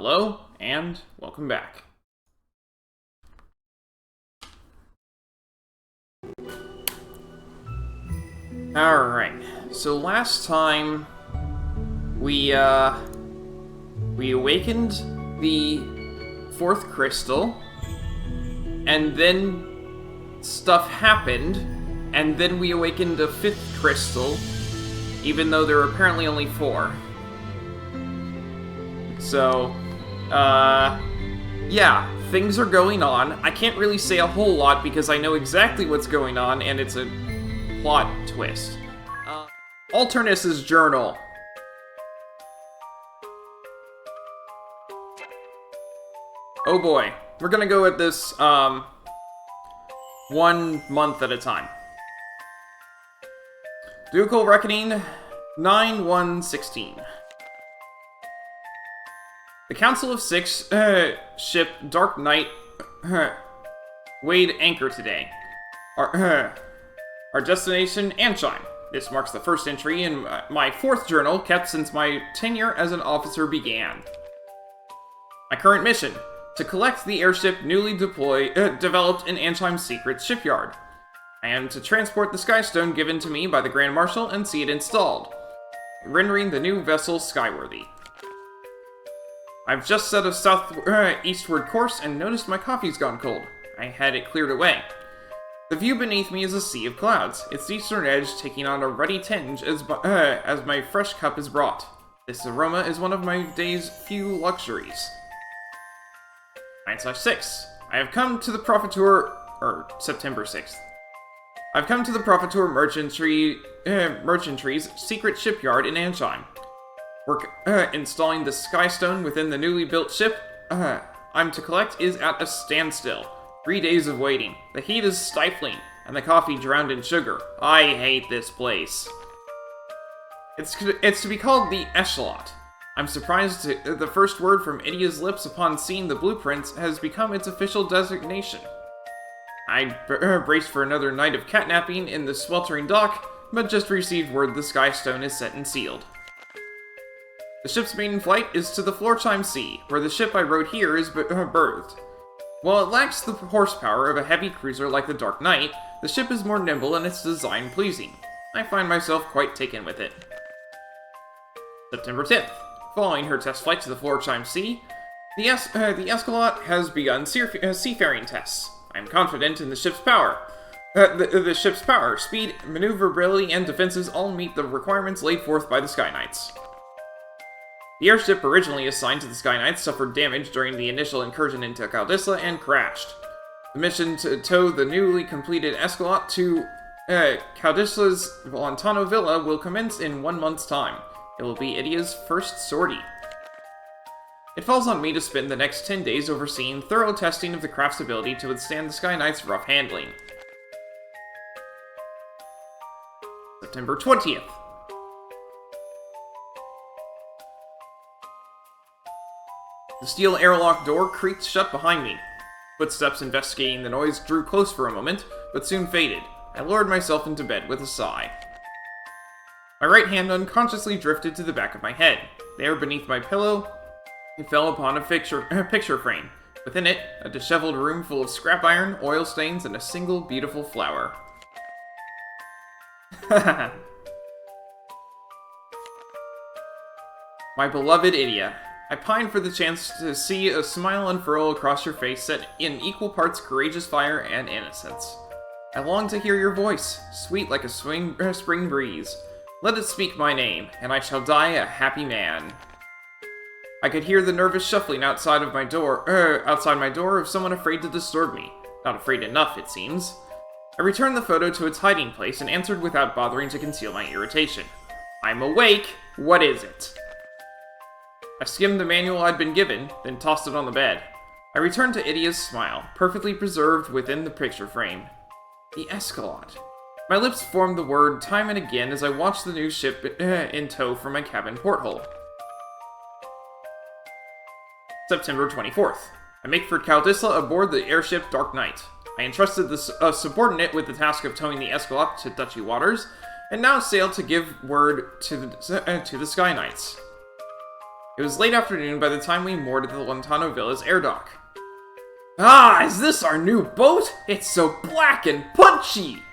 Hello, and welcome back. Alright, so last time we awakened the fourth crystal, and then stuff happened, and then we awakened a fifth crystal, even though there were apparently only 4. So, yeah, things are going on. I can't really say a whole lot because I know exactly what's going on, and it's a plot twist. Alternus's journal. Oh boy. We're gonna go at this, 1 month at a time. Ducal Reckoning, 9/1/16. The Council of Six, ship Dark Knight, weighed anchor today. Our destination, Ansheim. This marks the first entry in my 4th journal kept since my tenure as an officer began. My current mission, to collect the airship newly developed in Ansheim's secret shipyard. I am to transport the Skystone given to me by the Grand Marshal and see it installed, rendering the new vessel skyworthy. I've just set a south-eastward course and noticed my coffee's gone cold. I had it cleared away. The view beneath me is a sea of clouds, its eastern edge taking on a ruddy tinge as my fresh cup is brought. This aroma is one of my day's few luxuries. 9/6. I have come to the Profiteer... September 6th. I've come to the Profiteer Merchantry's secret shipyard in Ansheim. Work installing the Skystone within the newly built ship I'm to collect is at a standstill. 3 days of waiting. The heat is stifling, and the coffee drowned in sugar. I hate this place. It's to be called the Echelot. I'm surprised the first word from Idia's lips upon seeing the blueprints has become its official designation. I braced for another night of catnapping in the sweltering dock, but just received word the Skystone is set and sealed. The ship's maiden flight is to the Floorchime Sea, where the ship I wrote here is berthed. While it lacks the horsepower of a heavy cruiser like the Dark Knight, the ship is more nimble and its design pleasing. I find myself quite taken with it. September 10th. Following her test flight to the Floorchime Sea, the Escalot has begun seafaring tests. I am confident in the ship's power. The ship's power, speed, maneuverability, and defenses all meet the requirements laid forth by the Sky Knights. The airship originally assigned to the Sky Knights suffered damage during the initial incursion into Caldisla and crashed. The mission to tow the newly completed Escalot to Caldisla's Volantano Villa will commence in 1 month's time. It will be Idia's first sortie. It falls on me to spend the next 10 days overseeing thorough testing of the craft's ability to withstand the Sky Knight's rough handling. September 20th. The steel airlock door creaked shut behind me. Footsteps investigating the noise drew close for a moment, but soon faded. I lowered myself into bed with a sigh. My right hand unconsciously drifted to the back of my head. There, beneath my pillow, it fell upon a picture frame. Within it, a disheveled room full of scrap iron, oil stains, and a single beautiful flower. My beloved Idia. I pine for the chance to see a smile unfurl across your face set in equal parts courageous fire and innocence. I long to hear your voice, sweet like a spring breeze. Let it speak my name, and I shall die a happy man. I could hear the nervous shuffling outside my door of someone afraid to disturb me. Not afraid enough, it seems. I returned the photo to its hiding place and answered without bothering to conceal my irritation. I'm awake. What is it? I skimmed the manual I'd been given, then tossed it on the bed. I returned to Idia's smile, perfectly preserved within the picture frame. The Escalot. My lips formed the word time and again as I watched the new ship in tow from my cabin porthole. September 24th. I make for Caldisla aboard the airship Dark Knight. I entrusted a subordinate with the task of towing the Escalot to Dutchy waters, and now sail to give word to the Sky Knights. It was late afternoon by the time we moored at the Lontano Villa's air dock. Ah, is this our new boat? It's so black and punchy!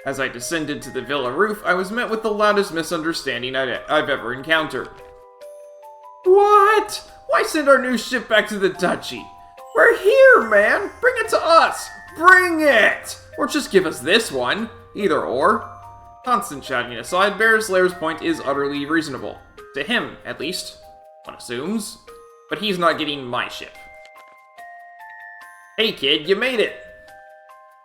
As I descended to the villa roof, I was met with the loudest misunderstanding I've ever encountered. What? Why send our new ship back to the duchy? We're here, man! Bring it to us! Bring it! Or just give us this one. Either or. Constant shouting aside, Lair's point is utterly reasonable. To him, at least. One assumes. But he's not getting my ship. Hey kid, you made it!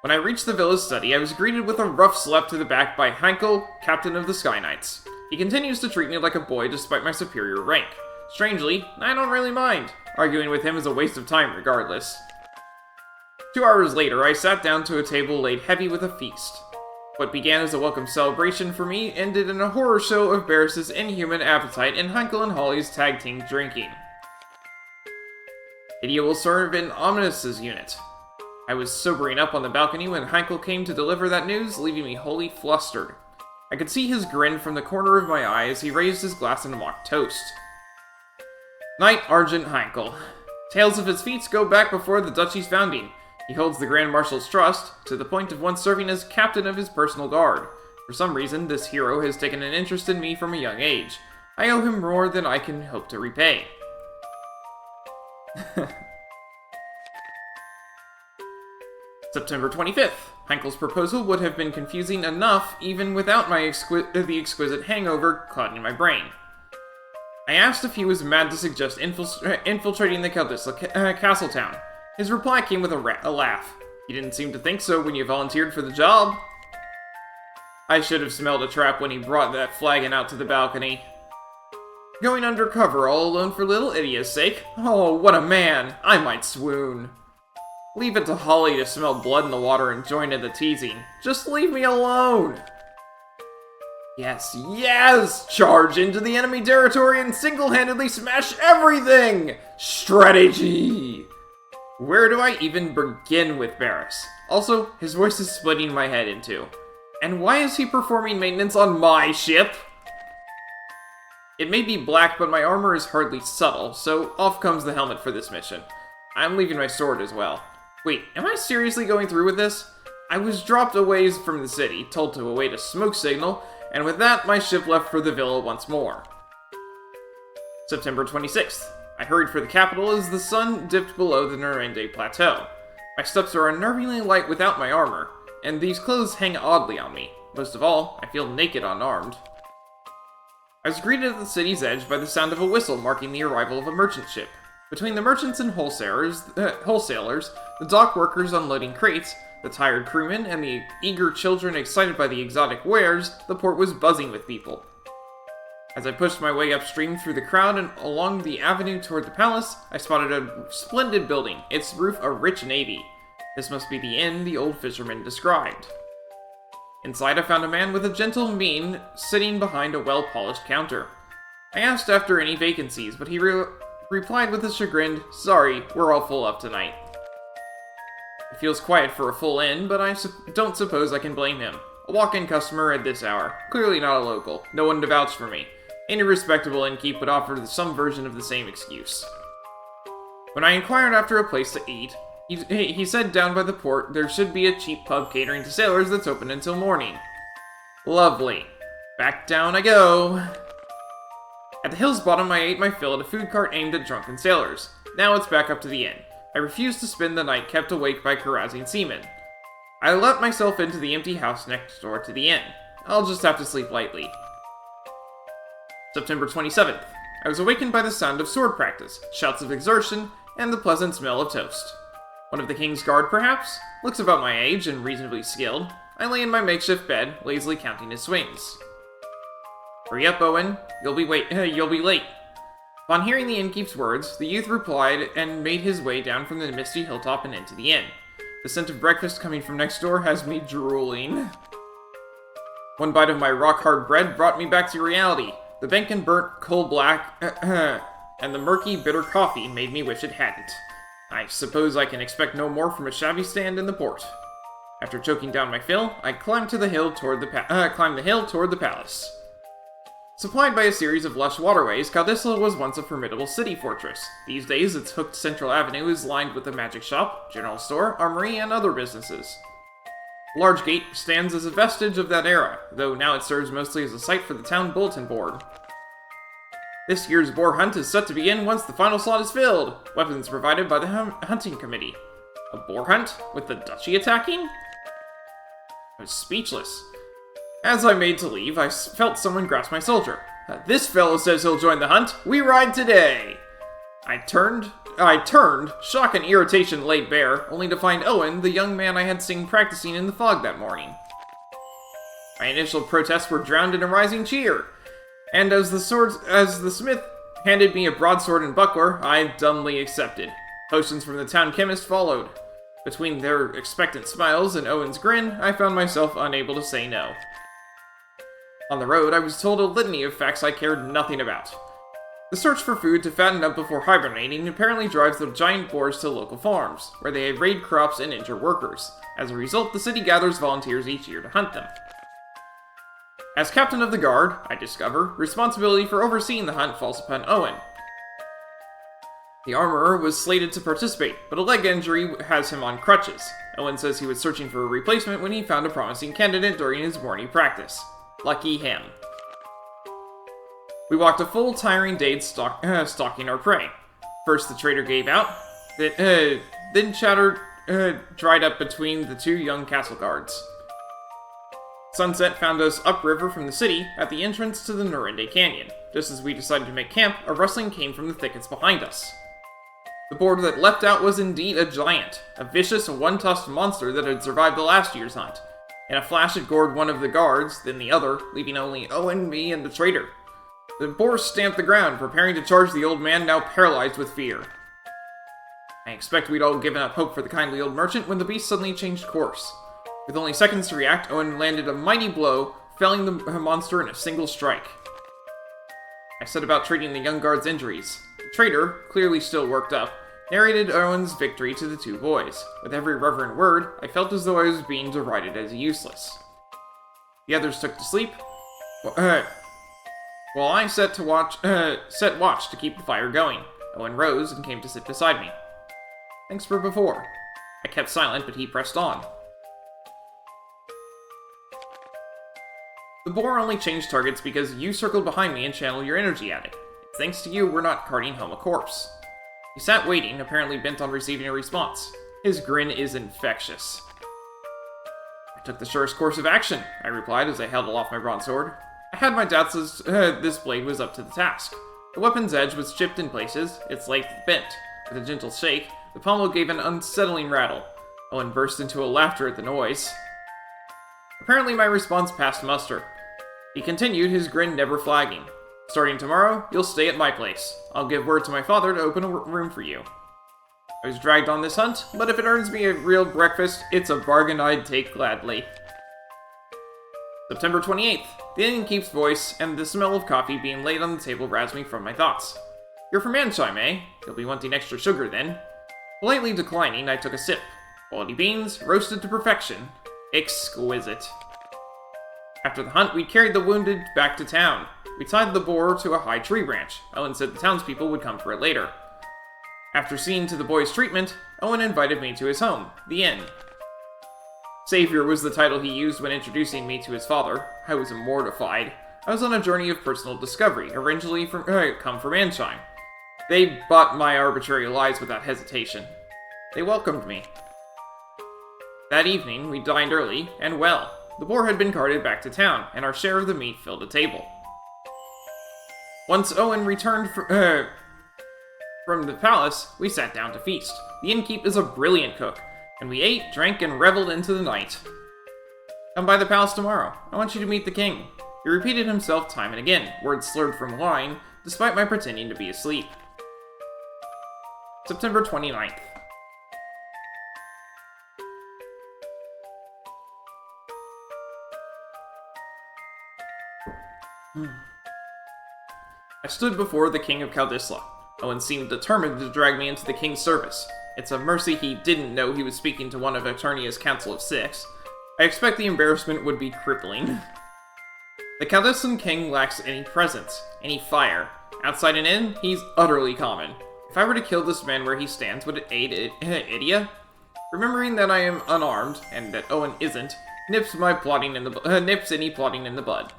When I reached the villa's study, I was greeted with a rough slap to the back by Heinkel, captain of the Sky Knights. He continues to treat me like a boy despite my superior rank. Strangely, I don't really mind. Arguing with him is a waste of time regardless. 2 hours later, I sat down to a table laid heavy with a feast. What began as a welcome celebration for me ended in a horror show of Barris's inhuman appetite and Heinkel and Holly's tag team drinking. Idia will serve in Omnis's unit. I was sobering up on the balcony when Heinkel came to deliver that news, leaving me wholly flustered. I could see his grin from the corner of my eye as he raised his glass and mocked toast. Knight Argent Heinkel. Tales of his feats go back before the duchy's founding. He holds the Grand Marshal's trust, to the point of once serving as captain of his personal guard. For some reason, this hero has taken an interest in me from a young age. I owe him more than I can hope to repay. September 25th. Heinkel's proposal would have been confusing enough even without the exquisite hangover clouding my brain. I asked if he was mad to suggest infiltrating the Caldisla castle town. His reply came with a laugh. You didn't seem to think so when you volunteered for the job. I should have smelled a trap when he brought that flagon out to the balcony. Going undercover all alone for little Idia's sake? Oh, what a man! I might swoon. Leave it to Holly to smell blood in the water and join in the teasing. Just leave me alone! Yes, yes! Charge into the enemy territory and single-handedly smash everything! Strategy! Where do I even begin with Barris? Also, his voice is splitting my head in two. And why is he performing maintenance on my ship? It may be black, but my armor is hardly subtle, so off comes the helmet for this mission. I'm leaving my sword as well. Wait, am I seriously going through with this? I was dropped a ways from the city, told to await a smoke signal, and with that, my ship left for the villa once more. September 26th. I hurried for the capital as the sun dipped below the Norende Plateau. My steps are unnervingly light without my armor, and these clothes hang oddly on me. Most of all, I feel naked unarmed. I was greeted at the city's edge by the sound of a whistle marking the arrival of a merchant ship. Between the merchants and wholesalers, the dock workers unloading crates, the tired crewmen, and the eager children excited by the exotic wares, the port was buzzing with people. As I pushed my way upstream through the crowd and along the avenue toward the palace, I spotted a splendid building, its roof a rich navy. This must be the inn the old fisherman described. Inside I found a man with a gentle mien sitting behind a well-polished counter. I asked after any vacancies, but he replied with a chagrined, "Sorry, we're all full up tonight." It feels quiet for a full inn, but I don't suppose I can blame him. A walk-in customer at this hour. Clearly not a local. No one to vouch for me. Any respectable innkeep would offer some version of the same excuse. When I inquired after a place to eat, he said down by the port there should be a cheap pub catering to sailors that's open until morning. Lovely. Back down I go. At the hill's bottom, I ate my fill at a food cart aimed at drunken sailors. Now it's back up to the inn. I refuse to spend the night kept awake by carousing seamen. I let myself into the empty house next door to the inn. I'll just have to sleep lightly. September 27th. I was awakened by the sound of sword practice, shouts of exertion, and the pleasant smell of toast. One of the king's guard, perhaps? Looks about my age and reasonably skilled. I lay in my makeshift bed, lazily counting his swings. Hurry up, Owen. You'll be late. Upon hearing the innkeep's words, the youth replied and made his way down from the misty hilltop and into the inn. The scent of breakfast coming from next door has me drooling. One bite of my rock-hard bread brought me back to reality. The bacon burnt coal black, and the murky, bitter coffee made me wish it hadn't. I suppose I can expect no more from a shabby stand in the port. After choking down my fill, I climbed the hill toward the palace. Supplied by a series of lush waterways, Caldisla was once a formidable city fortress. These days, its hooked central avenue is lined with a magic shop, general store, armory, and other businesses. A large gate stands as a vestige of that era, though now it serves mostly as a site for the town bulletin board. This year's boar hunt is set to begin once the final slot is filled. Weapons provided by the hunting committee. A boar hunt? With the duchy attacking? I was speechless. As I made to leave, I felt someone grasp my shoulder. This fellow says he'll join the hunt. We ride today! I turned, shock and irritation laid bare, only to find Owen, the young man I had seen practicing in the fog that morning. My initial protests were drowned in a rising cheer, and as the smith handed me a broadsword and buckler, I dumbly accepted. Potions from the town chemist followed. Between their expectant smiles and Owen's grin, I found myself unable to say no. On the road, I was told a litany of facts I cared nothing about. The search for food to fatten up before hibernating apparently drives the giant boars to local farms, where they raid crops and injure workers. As a result, the city gathers volunteers each year to hunt them. As captain of the guard, I discover, responsibility for overseeing the hunt falls upon Owen. The armorer was slated to participate, but a leg injury has him on crutches. Owen says he was searching for a replacement when he found a promising candidate during his morning practice. Lucky him. We walked a full, tiring day stalking our prey. First the trader gave out, then chatter dried up between the two young castle guards. Sunset found us upriver from the city, at the entrance to the Norinde Canyon. Just as we decided to make camp, a rustling came from the thickets behind us. The boar that leapt out was indeed a giant, a vicious, one-tusked monster that had survived the last year's hunt. In a flash it gored one of the guards, then the other, leaving only Owen, me, and the trader. The boar stamped the ground, preparing to charge the old man, now paralyzed with fear. I expect we'd all given up hope for the kindly old merchant when the beast suddenly changed course. With only seconds to react, Owen landed a mighty blow, felling the monster in a single strike. I set about treating the young guard's injuries. The trader, clearly still worked up, narrated Owen's victory to the two boys. With every reverent word, I felt as though I was being derided as useless. The others took to sleep, while I set watch to keep the fire going. Owen rose and came to sit beside me. Thanks for before. I kept silent, but he pressed on. The boar only changed targets because you circled behind me and channeled your energy at it. It's thanks to you we're not carting home a corpse. He sat waiting, apparently bent on receiving a response. His grin is infectious. I took the surest course of action, I replied as I held aloft my broadsword. I had my doubts as this blade was up to the task. The weapon's edge was chipped in places, its length bent. With a gentle shake, the pommel gave an unsettling rattle. Owen burst into a laughter at the noise. Apparently my response passed muster. He continued, his grin never flagging. Starting tomorrow, you'll stay at my place. I'll give word to my father to open a room for you. I was dragged on this hunt, but if it earns me a real breakfast, it's a bargain I'd take gladly. September 28th. The innkeep's voice and the smell of coffee being laid on the table roused me from my thoughts. You're from Ansheim, eh? You'll be wanting extra sugar then. Politely declining, I took a sip. Quality beans, roasted to perfection. Exquisite. After the hunt, we carried the wounded back to town. We tied the boar to a high tree branch. Owen said the townspeople would come for it later. After seeing to the boy's treatment, Owen invited me to his home, the inn. Savior was the title he used when introducing me to his father. I was mortified. I was on a journey of personal discovery, originally come from Ansheim. They bought my arbitrary lies without hesitation. They welcomed me. That evening, we dined early, and well. The boar had been carted back to town, and our share of the meat filled the table. Once Owen returned from the palace, we sat down to feast. The innkeep is a brilliant cook, and we ate, drank, and reveled into the night. Come by the palace tomorrow. I want you to meet the king. He repeated himself time and again, words slurred from wine, despite my pretending to be asleep. September 29th. I stood before the king of Caldisla. Owen seemed determined to drag me into the king's service. It's a mercy he didn't know he was speaking to one of Eternia's Council of Six. I expect the embarrassment would be crippling. The Chaldean king lacks any presence, any fire. Outside and in, he's utterly common. If I were to kill this man where he stands, would it aid Idia? Remembering that I am unarmed, and that Owen isn't, nips any plotting in the bud.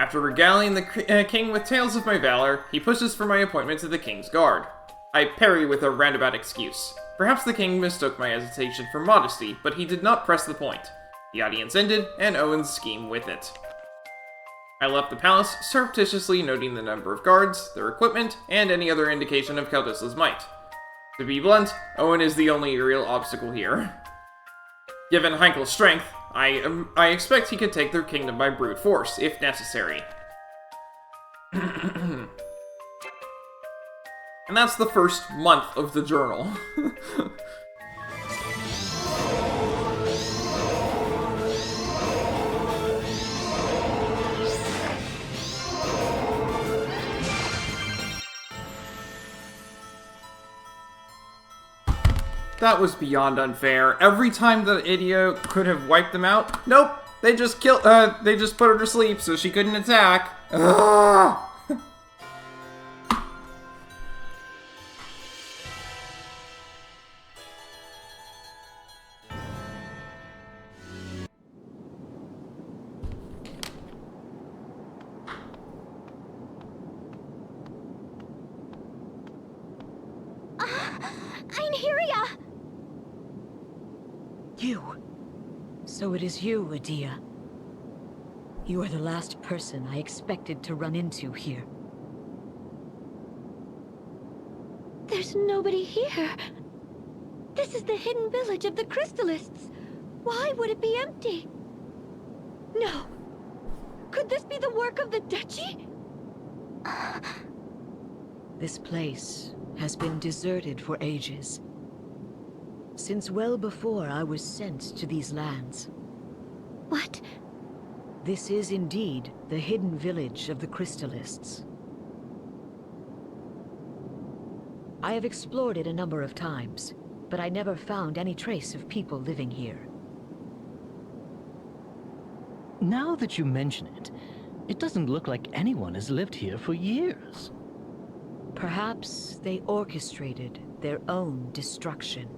After regaling the king with tales of my valor, he pushes for my appointment to the king's guard. I parry with a roundabout excuse. Perhaps the king mistook my hesitation for modesty, but he did not press the point. The audience ended, and Owen's scheme with it. I left the palace, surreptitiously noting the number of guards, their equipment, and any other indication of Caldisla's might. To be blunt, Owen is the only real obstacle here. Given Heinkel's strength, I expect he could take their kingdom by brute force, if necessary. And that's the first month of the journal. That was beyond unfair. Every time the idiot could have wiped them out, nope, they just put her to sleep so she couldn't attack. Ugh. So it is you, Adia. You are the last person I expected to run into here. There's nobody here. This is the hidden village of the Crystallists. Why would it be empty? No. Could this be the work of the Duchy? This place has been deserted for ages. Since well before I was sent to these lands. What? This is indeed the hidden village of the Crystallists. I have explored it a number of times, but I never found any trace of people living here. Now that you mention it, it doesn't look like anyone has lived here for years. Perhaps they orchestrated their own destruction.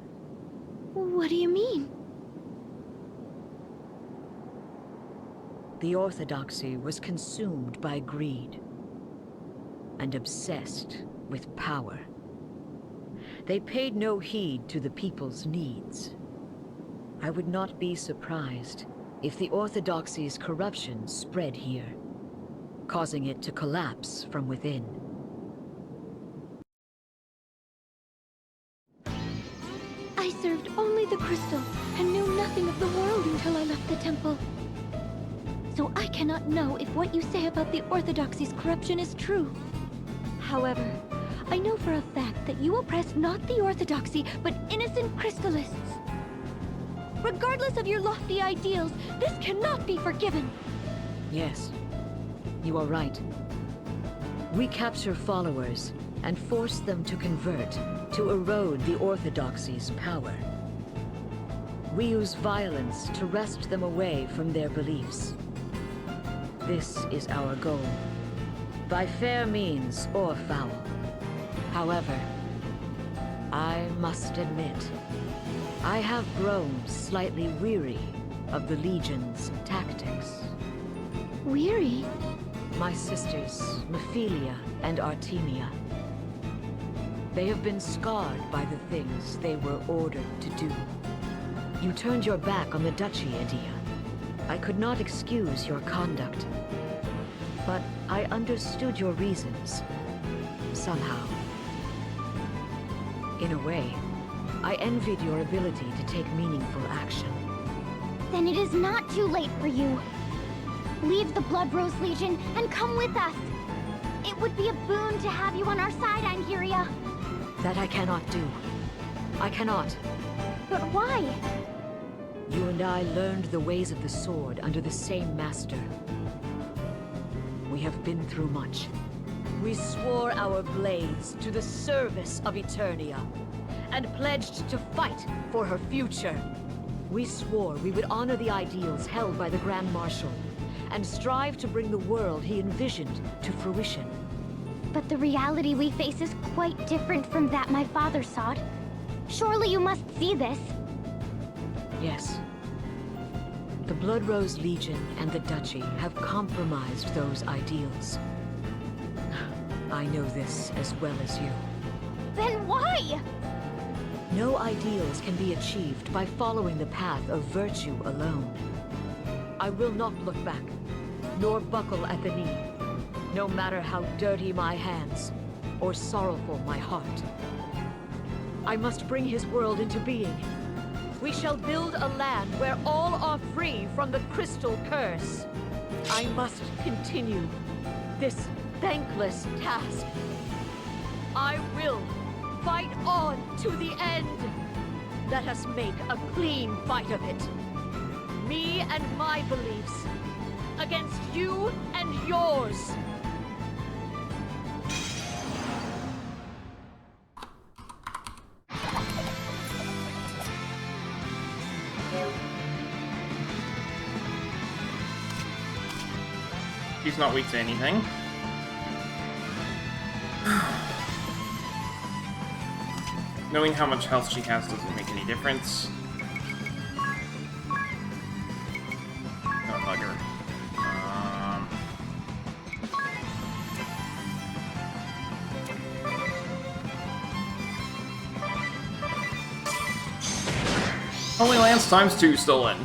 What do you mean? The Orthodoxy was consumed by greed and obsessed with power. They paid no heed to the people's needs. I would not be surprised if the Orthodoxy's corruption spread here, causing it to collapse from within. I served only the crystal and knew nothing of the world until I left the temple. So I cannot know if what you say about the Orthodoxy's corruption is true. However, I know for a fact that you oppress not the Orthodoxy, but innocent Crystallists. Regardless of your lofty ideals, this cannot be forgiven. Yes, you are right. We capture followers and force them to convert, to erode the Orthodoxy's power. We use violence to wrest them away from their beliefs. This is our goal, by fair means or foul. However, I must admit, I have grown slightly weary of the Legion's tactics. Weary? My sisters, Mephilia and Artemia. They have been scarred by the things they were ordered to do. You turned your back on the Duchy, Adia. I could not excuse your conduct, but I understood your reasons, somehow. In a way, I envied your ability to take meaningful action. Then it is not too late for you. Leave the Blood Rose Legion and come with us. It would be a boon to have you on our side, Einherja. That I cannot do. I cannot. But why? You and I learned the ways of the sword under the same master. We have been through much. We swore our blades to the service of Eternia, and pledged to fight for her future. We swore we would honor the ideals held by the Grand Marshal, and strive to bring the world he envisioned to fruition. But the reality we face is quite different from that my father sought. Surely you must see this. Yes. The Blood Rose Legion and the Duchy have compromised those ideals. I know this as well as you. Then why? No ideals can be achieved by following the path of virtue alone. I will not look back, nor buckle at the knee, no matter how dirty my hands or sorrowful my heart. I must bring his world into being. We shall build a land where all are free from the crystal curse. I must continue this thankless task. I will fight on to the end. Let us make a clean fight of it. Me and my beliefs against you and yours. She's not weak to anything. Knowing how much health she has doesn't make any difference. Gonna hug her. Only Lance times 2 stolen.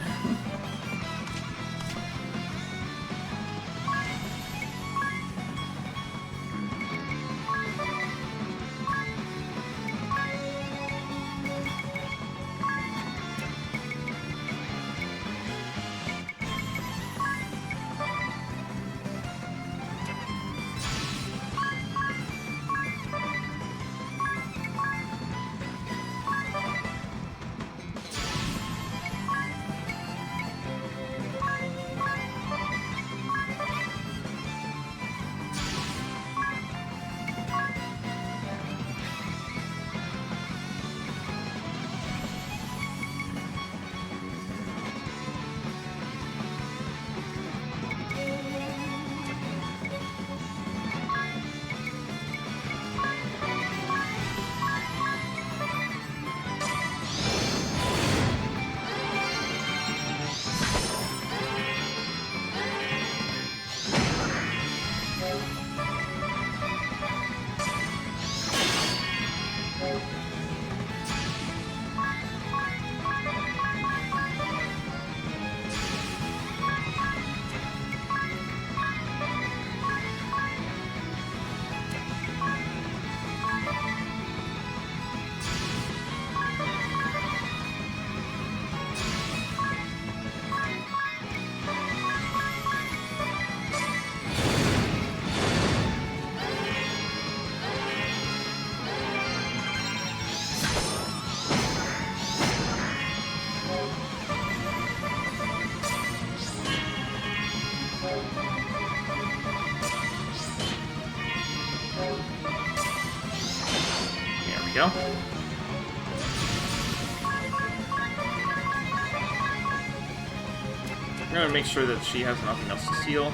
Go. I'm gonna make sure that she has nothing else to steal.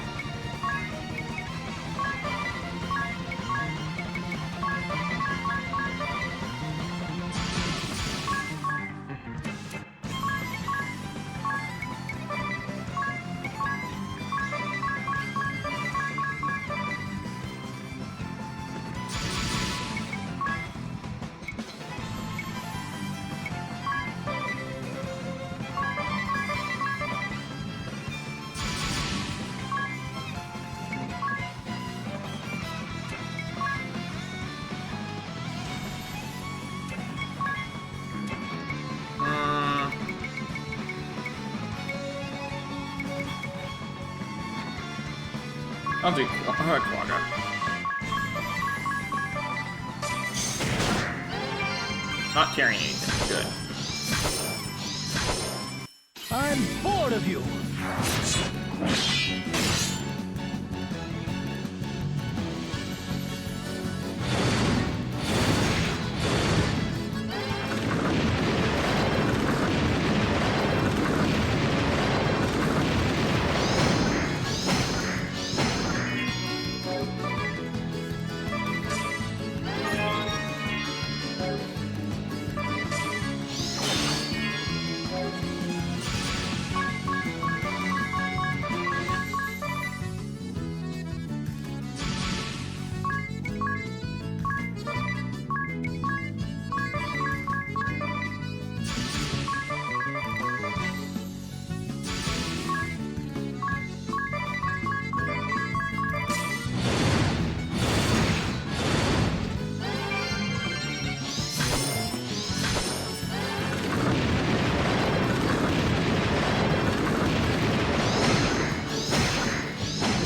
I'll do Quagga. Not carrying anything. Good. I'm bored of you.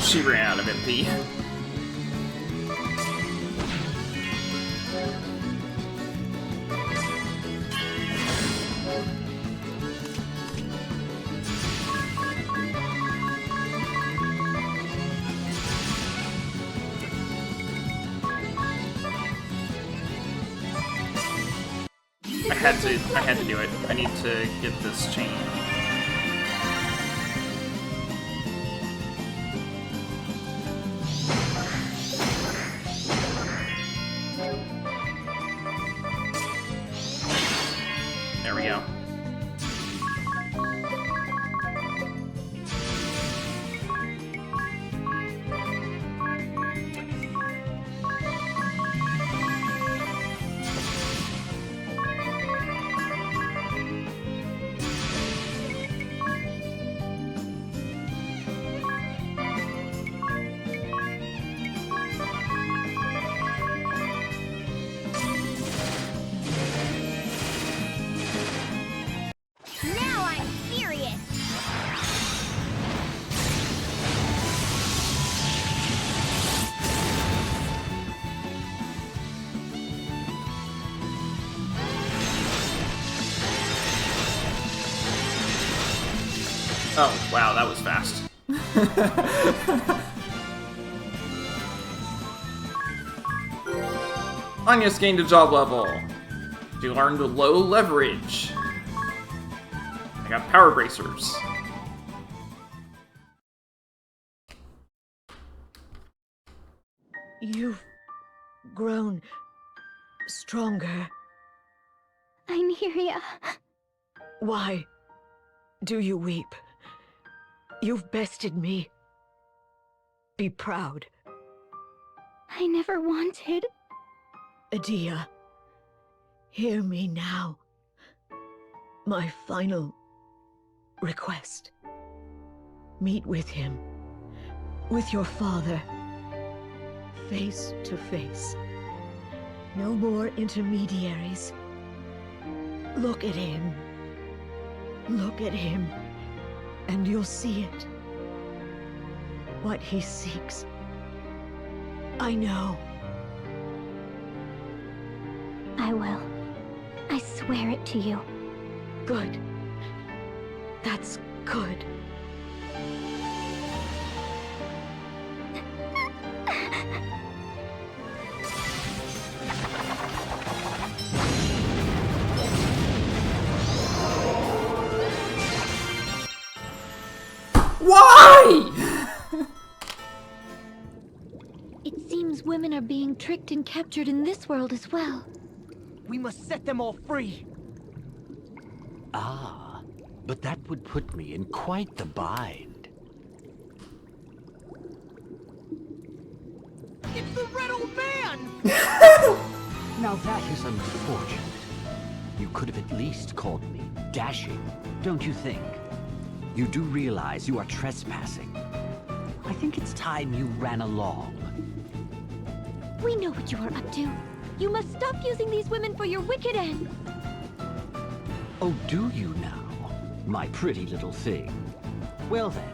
She ran out of MP. I had to do it. I need to get this chain. There we go. Now I'm serious! Oh, wow, that was fast. Anya's gained a job level. She learned low leverage. I got power bracers. You've grown stronger. I'm Nyria. Why do you weep? You've bested me. Be proud. I never wanted. Adia, hear me now. My final request. Meet with him, with your father, face to face. No more intermediaries. Look at him. Look at him, and you'll see it. What he seeks. I know. I will. I swear it to you. Good. That's good. Why? It seems women are being tricked and captured in this world as well. We must set them all free. Ah, but that would put me in quite the bind. It's the Red Old Man! Now that is unfortunate. You could have at least called me dashing, don't you think? You do realize you are trespassing. I think it's time you ran along. We know what you are up to. You must stop using these women for your wicked ends. Oh, do you now, my pretty little thing? Well then,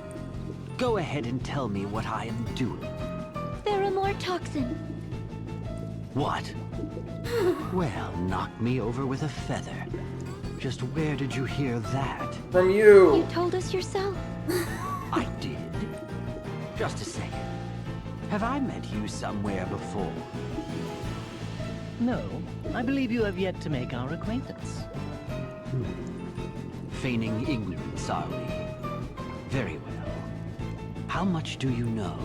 go ahead and tell me what I am doing. Pheromore toxin. What? Well, knock me over with a feather. Just where did you hear that? From you. You told us yourself. I did? Just a second. Have I met you somewhere before? No, I believe you have yet to make our acquaintance. Feigning ignorance, are we? Very well. How much do you know?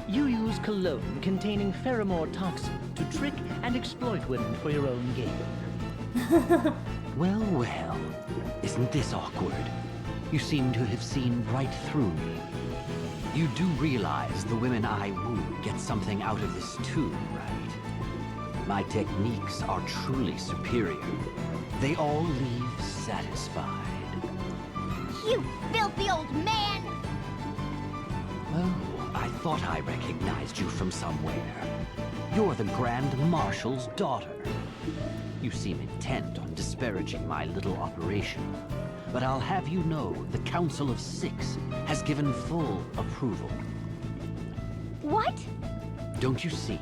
You use cologne containing pheromore toxin to trick and exploit women for your own gain. Well, well. Isn't this awkward? You seem to have seen right through me. You do realize the women I woo get something out of this too, right? My techniques are truly superior. They all leave satisfied. You filthy old man! Oh, I thought I recognized you from somewhere. You're the Grand Marshal's daughter. You seem intent on disparaging my little operation. But I'll have you know the Council of Six has given full approval. What? Don't you see?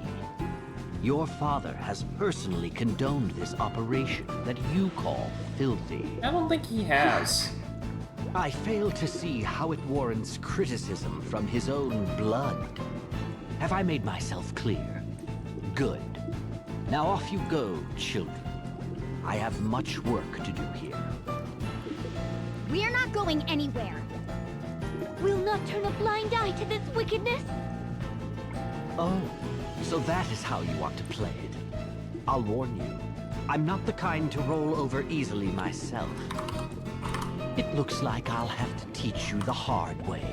Your father has personally condoned this operation that you call filthy. I don't think he has. I fail to see how it warrants criticism from his own blood. Have I made myself clear? Good. Now off you go, children. I have much work to do here. We're not going anywhere. We'll not turn a blind eye to this wickedness. Oh, so that is how you want to play it. I'll warn you, I'm not the kind to roll over easily myself. It looks like I'll have to teach you the hard way.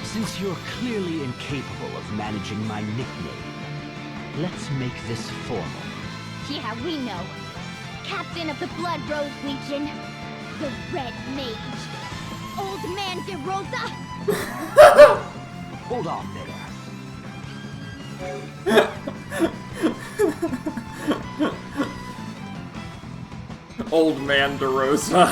Since you're clearly incapable of managing my nickname, let's make this formal. Yeah, we know. Captain of the Blood Rose Legion, the Red Mage, Old Man DeRosa. Hold on there. Old Man DeRosa.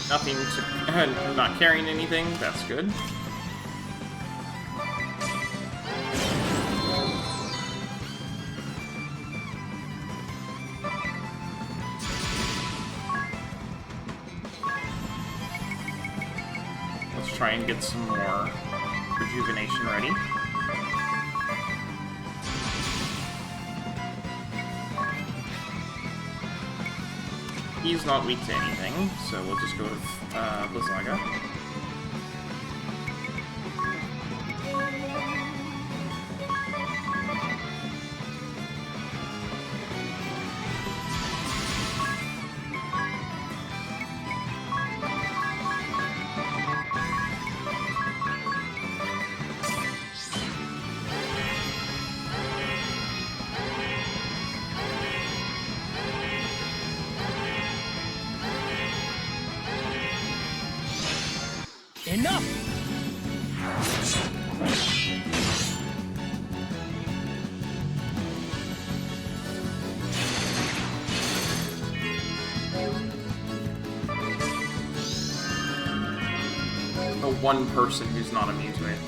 Nothing to... not carrying anything, that's good. Let's try and get some more rejuvenation ready. He's not weak to anything, so we'll just go with Blizzaga. Enough! The one person who's not immune to it.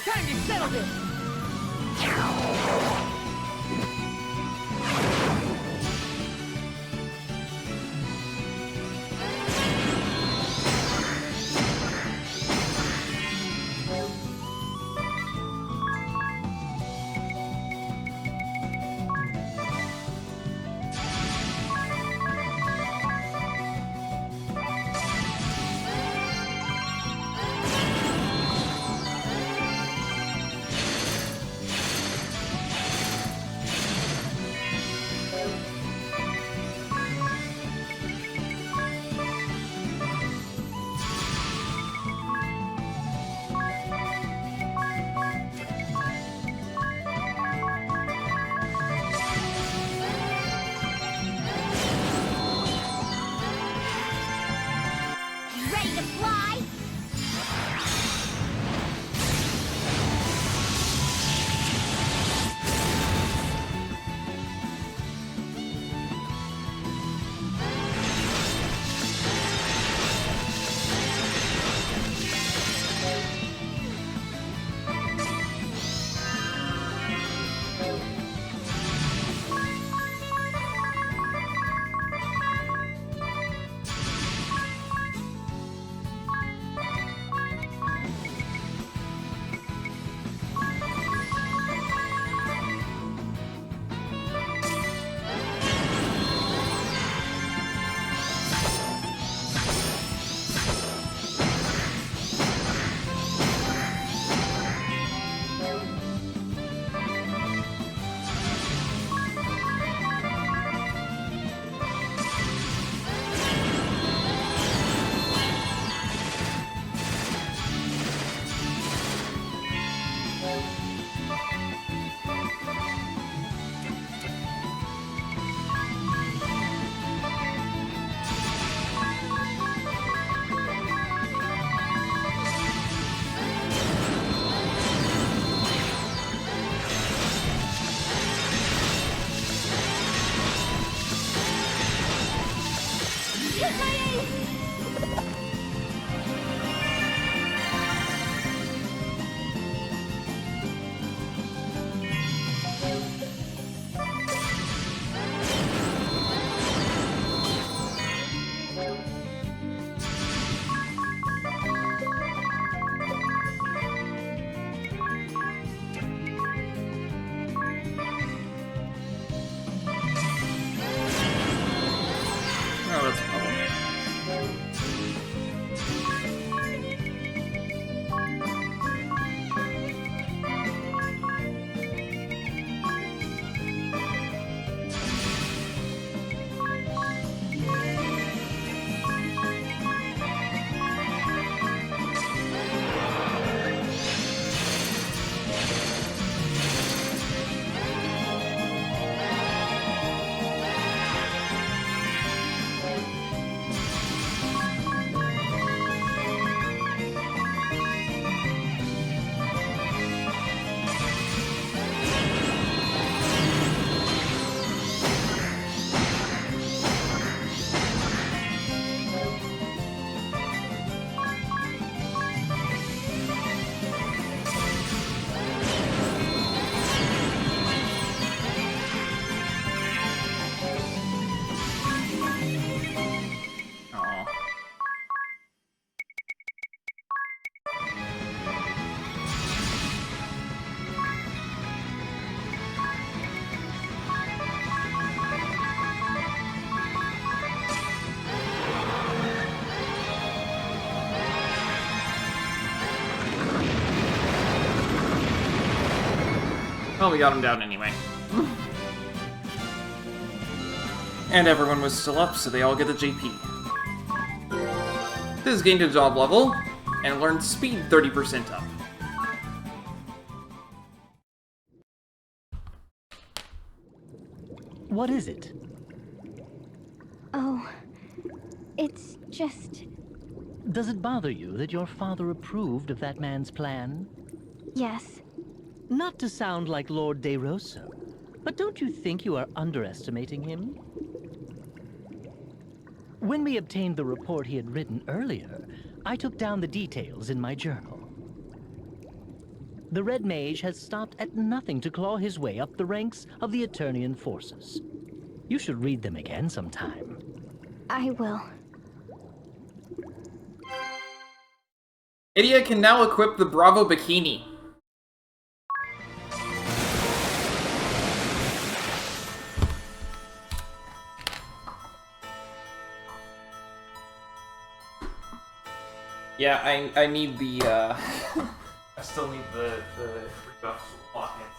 Time to settle this! Ready to fly? Well, we got him down anyway. And everyone was still up, so they all get a JP. This has gained a job level, and learned speed 30% up. What is it? Oh, it's just... Does it bother you that your father approved of that man's plan? Yes. Not to sound like Lord De Rosso, but don't you think you are underestimating him? When we obtained the report he had written earlier, I took down the details in my journal. The Red Mage has stopped at nothing to claw his way up the ranks of the Eternian forces. You should read them again sometime. I will. Idia can now equip the Bravo Bikini. Yeah, I need the, I still need the rebuff offhand.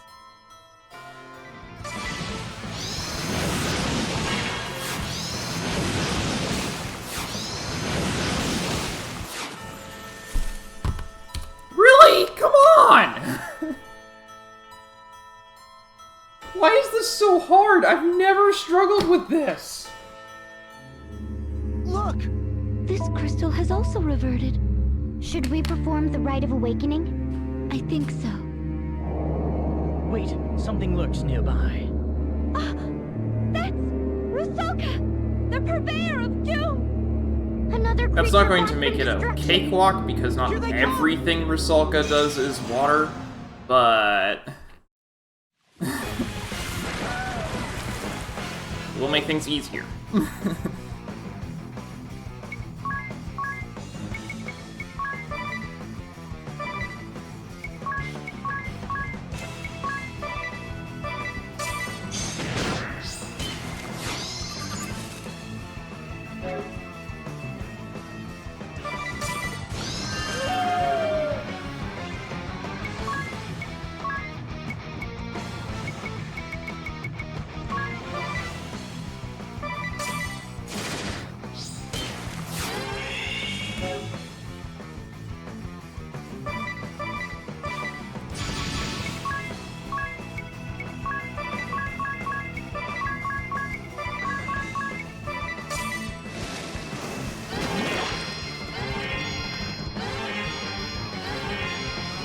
Really? Come on! Why is this so hard? I've never struggled with this! Look! This crystal has also reverted. Should we perform the Rite of Awakening? I think so. Wait, something lurks nearby. Ah! That's Rusalka! The Purveyor of Doom! Another creature That's not going to born make from it a destruction. cakewalk, because not Here they come. everything Rusalka does is water, but... we'll make things easier.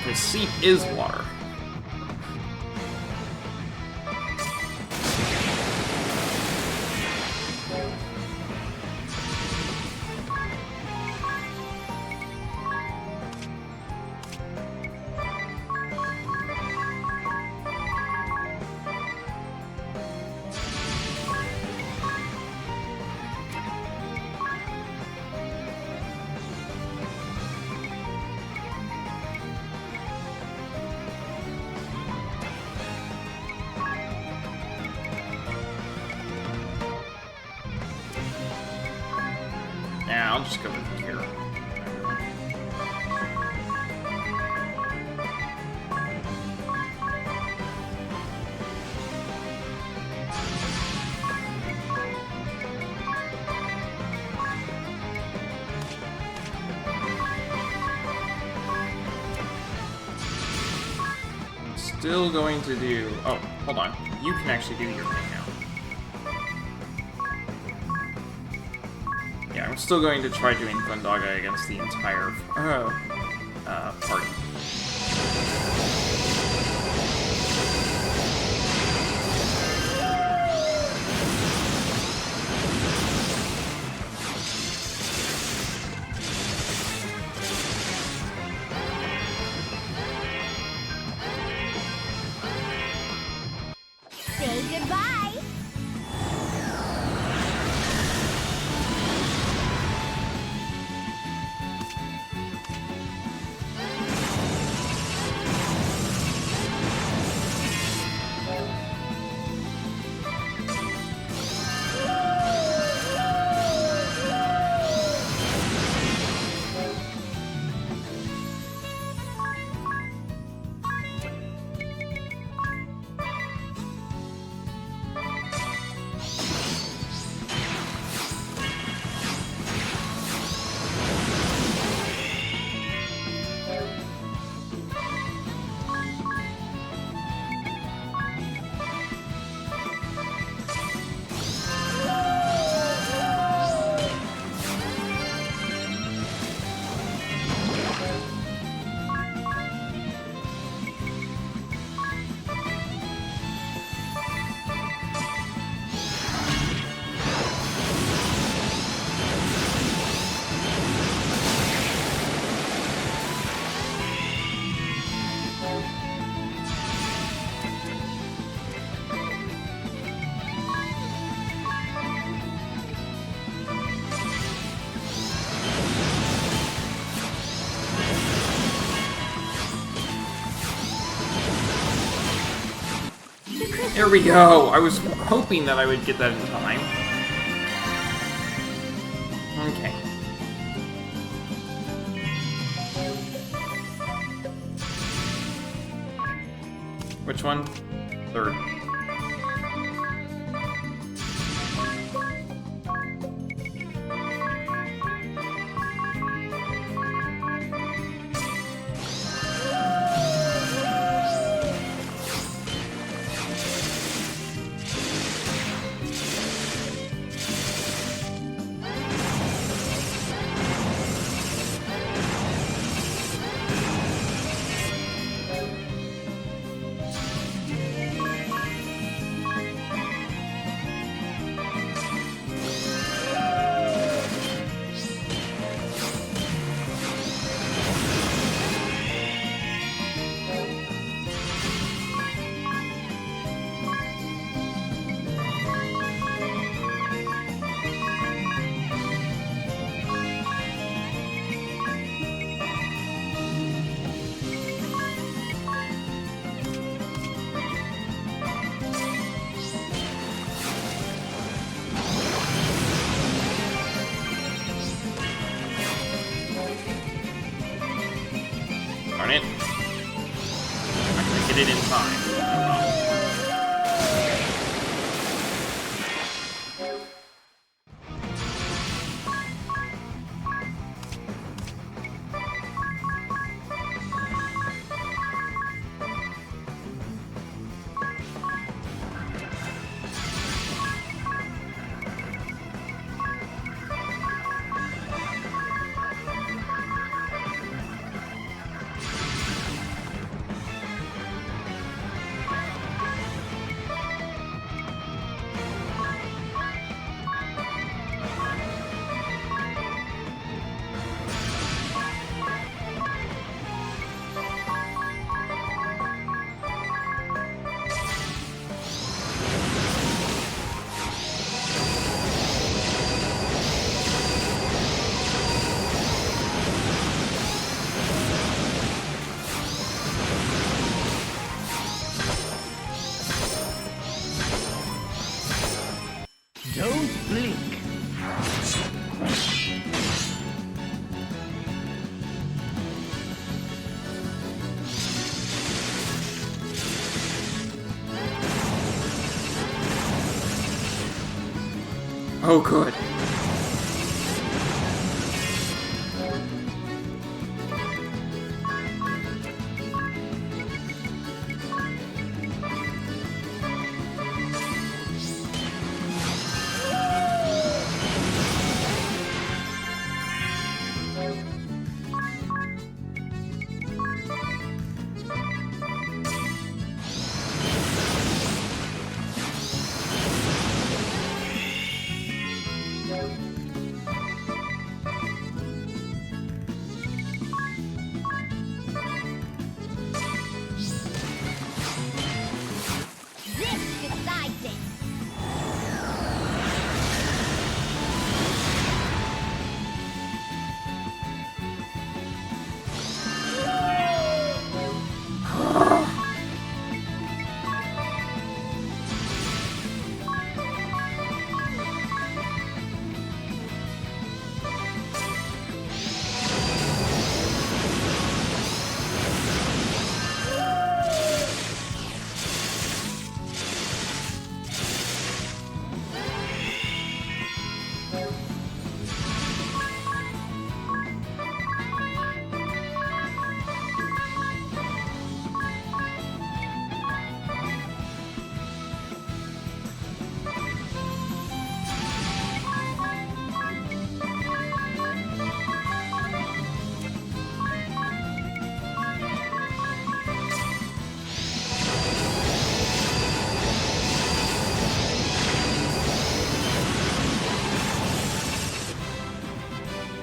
The seep is water. Nah, I'll just go with here. Still going to do... Oh, hold on. You can actually do your thing now. Yeah, I'm still going to try doing Thundaga against the entire party. Say goodbye! There we go. I was hoping that I would get that in time. Okay. Which one? Third. Darn it. I'm not gonna get it in time. Don't blink. Oh, good.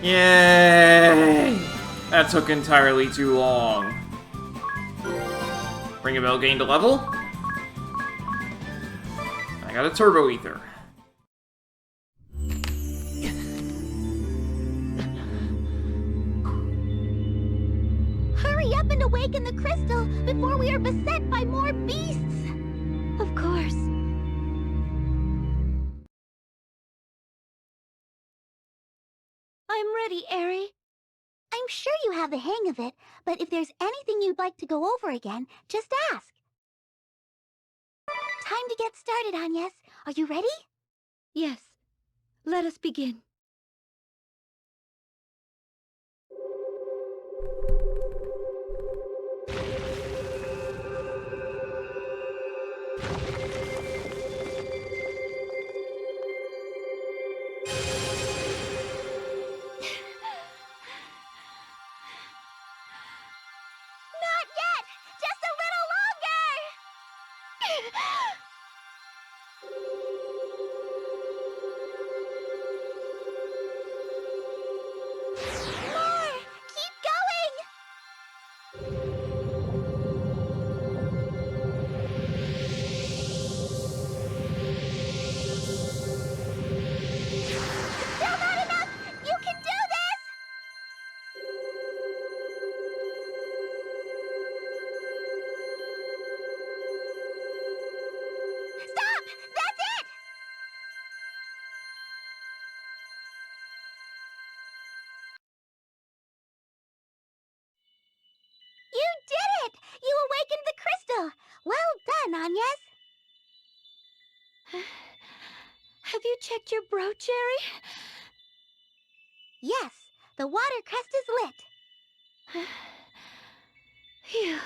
Yay! That took entirely too long. Ring a bell gained a level. I got a turbo ether. Hurry up and awaken the crystal before we are beset by more beasts! Of course. sorry, Eri. I'm sure you have the hang of it, but if there's anything you'd like to go over again, just ask. Time to get started, Agnes. Are you ready? Yes. Let us begin. Not yet! Just a little longer! More! Keep going! Still not enough! You can do this! Stop! That's it! You did it! You awakened the crystal! Well done, Agnes! Have you checked your brooch, Eri? Yes, the water crest is lit. Phew.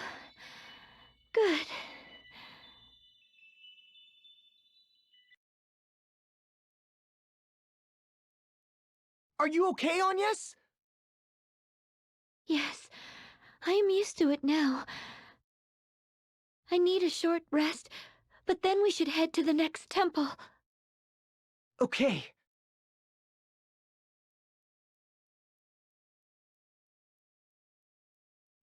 Good. Are you okay, Agnes? Yes, I am used to it now. I need a short rest, but then we should head to the next temple. Okay.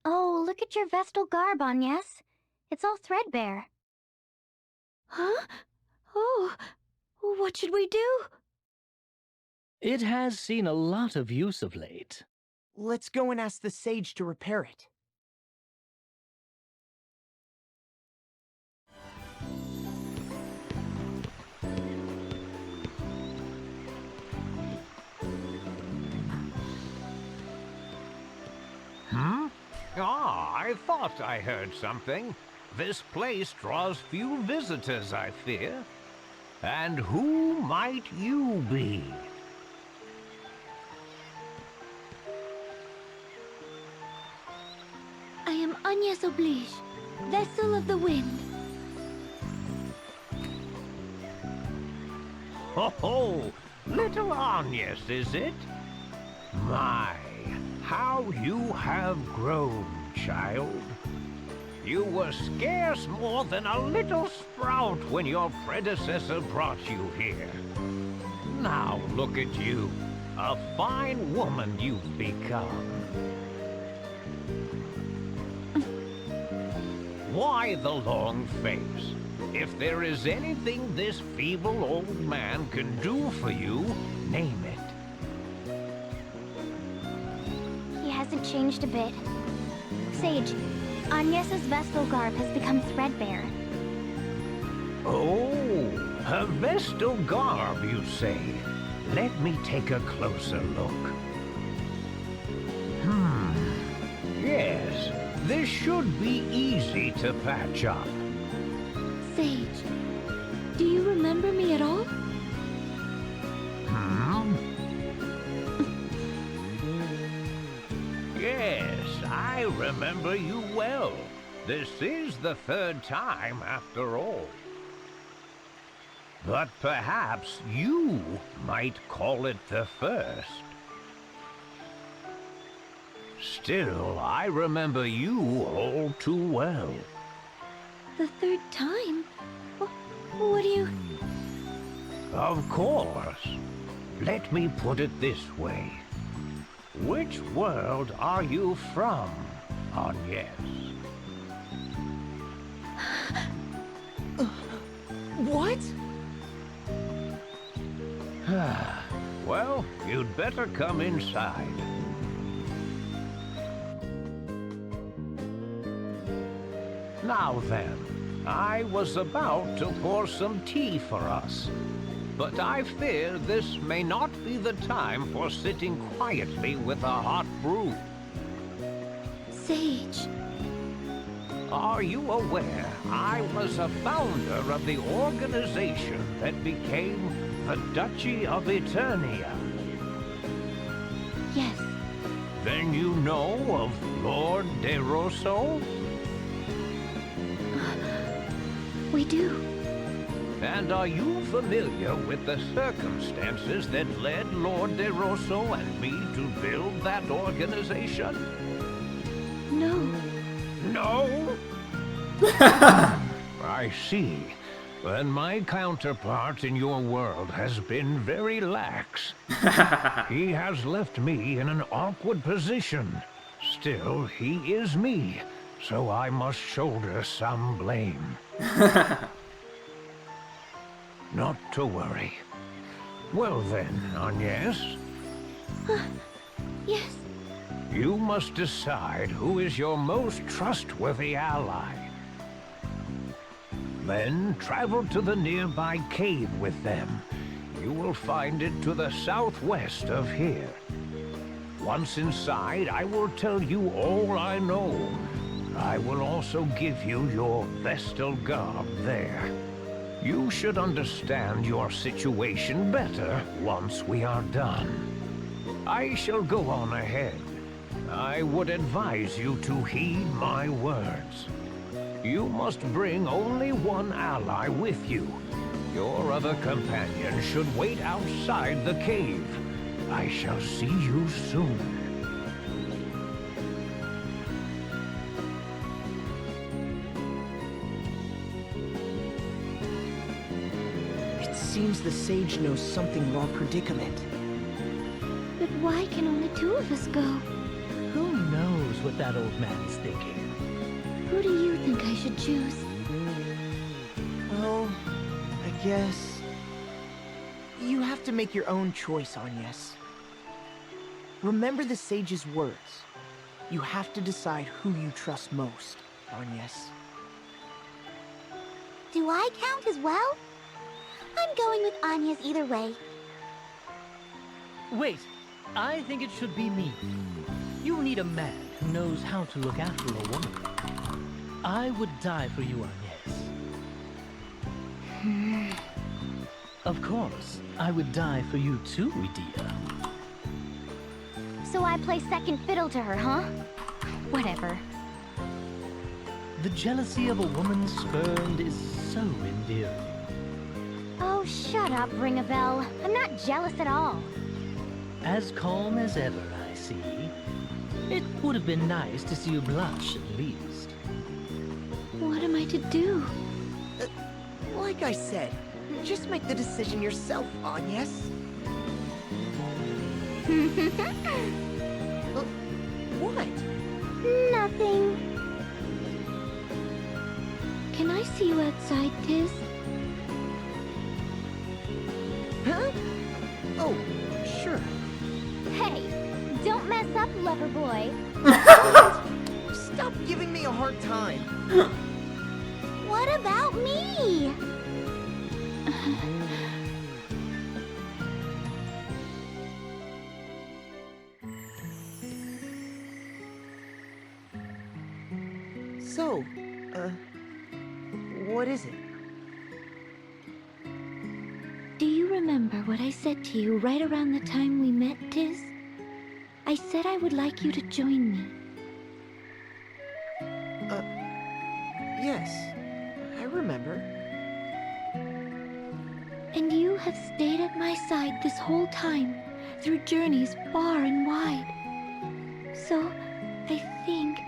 Oh, look at your Vestal garb, Agnes. It's all threadbare. Huh? Oh, what should we do? It has seen a lot of use of late. Let's go and ask the sage to repair it. I thought I heard something. This place draws few visitors, I fear. And who might you be? I am Agnes Oblige, vessel of the wind. Ho, little Agnes, is it? My, how you have grown, child. You were scarce more than a little sprout when your predecessor brought you here. Now look at you, a fine woman you've become. Why the long face? If there is anything this feeble old man can do for you, name it. He hasn't changed a bit. Sage, Agnes's Vestal garb has become threadbare. Oh, her Vestal garb, you say? Let me take a closer look. Yes, this should be easy to patch up. Sage, do you remember me at all? Yes, I remember you well. This is the third time, after all. But perhaps you might call it the first. Still, I remember you all too well. The third time? What do you... Of course. Let me put it this way. Which world are you from, Agnes? What? Well, you'd better come inside. Now then, I was about to pour some tea for us. But I fear this may not be the time for sitting quietly with a hot brew. Sage. Are you aware I was a founder of the organization that became the Duchy of Eternia? Yes. Then you know of Lord De Rosso? We do. And are you familiar with the circumstances that led Lord De Rosso and me to build that organization? No. No? I see. Then my counterpart in your world has been very lax. He has left me in an awkward position. Still, he is me, so I must shoulder some blame. Not to worry. Well then, Agnes, Yes. you must decide who is your most trustworthy ally. Then travel to the nearby cave with them. You will find it to the southwest of here. Once inside, I will tell you all I know. I will also give you your Vestal garb there. You should understand your situation better once we are done. I shall go on ahead. I would advise you to heed my words. You must bring only one ally with you. Your other companion should wait outside the cave. I shall see you soon. It seems the sage knows something of our predicament. But why can only two of us go? Who knows what that old man's thinking? Who do you think I should choose? Well, I guess... You have to make your own choice, Agnes. Remember the sage's words. You have to decide who you trust most, Agnes. Do I count as well? I'm going with Anya's either way. Wait, I think it should be me. You need a man who knows how to look after a woman. I would die for you, Agnes. Of course, I would die for you too, dear. So I play second fiddle to her, huh? Whatever. The jealousy of a woman spurned is so endearing. Oh, shut up, Ring a Bell. I'm not jealous at all. As calm as ever, I see. It would have been nice to see you blush at least. What am I to do? Like I said, just make the decision yourself, Agnes. What? Nothing. Can I see you outside, Tiz? Huh? Oh, sure. Hey, don't mess up, lover boy. Stop giving me a hard time. What about me? So, what is it? Do you remember what I said to you right around the time we met, Tiz? I said I would like you to join me. Yes, I remember. And you have stayed at my side this whole time, through journeys far and wide. So, I think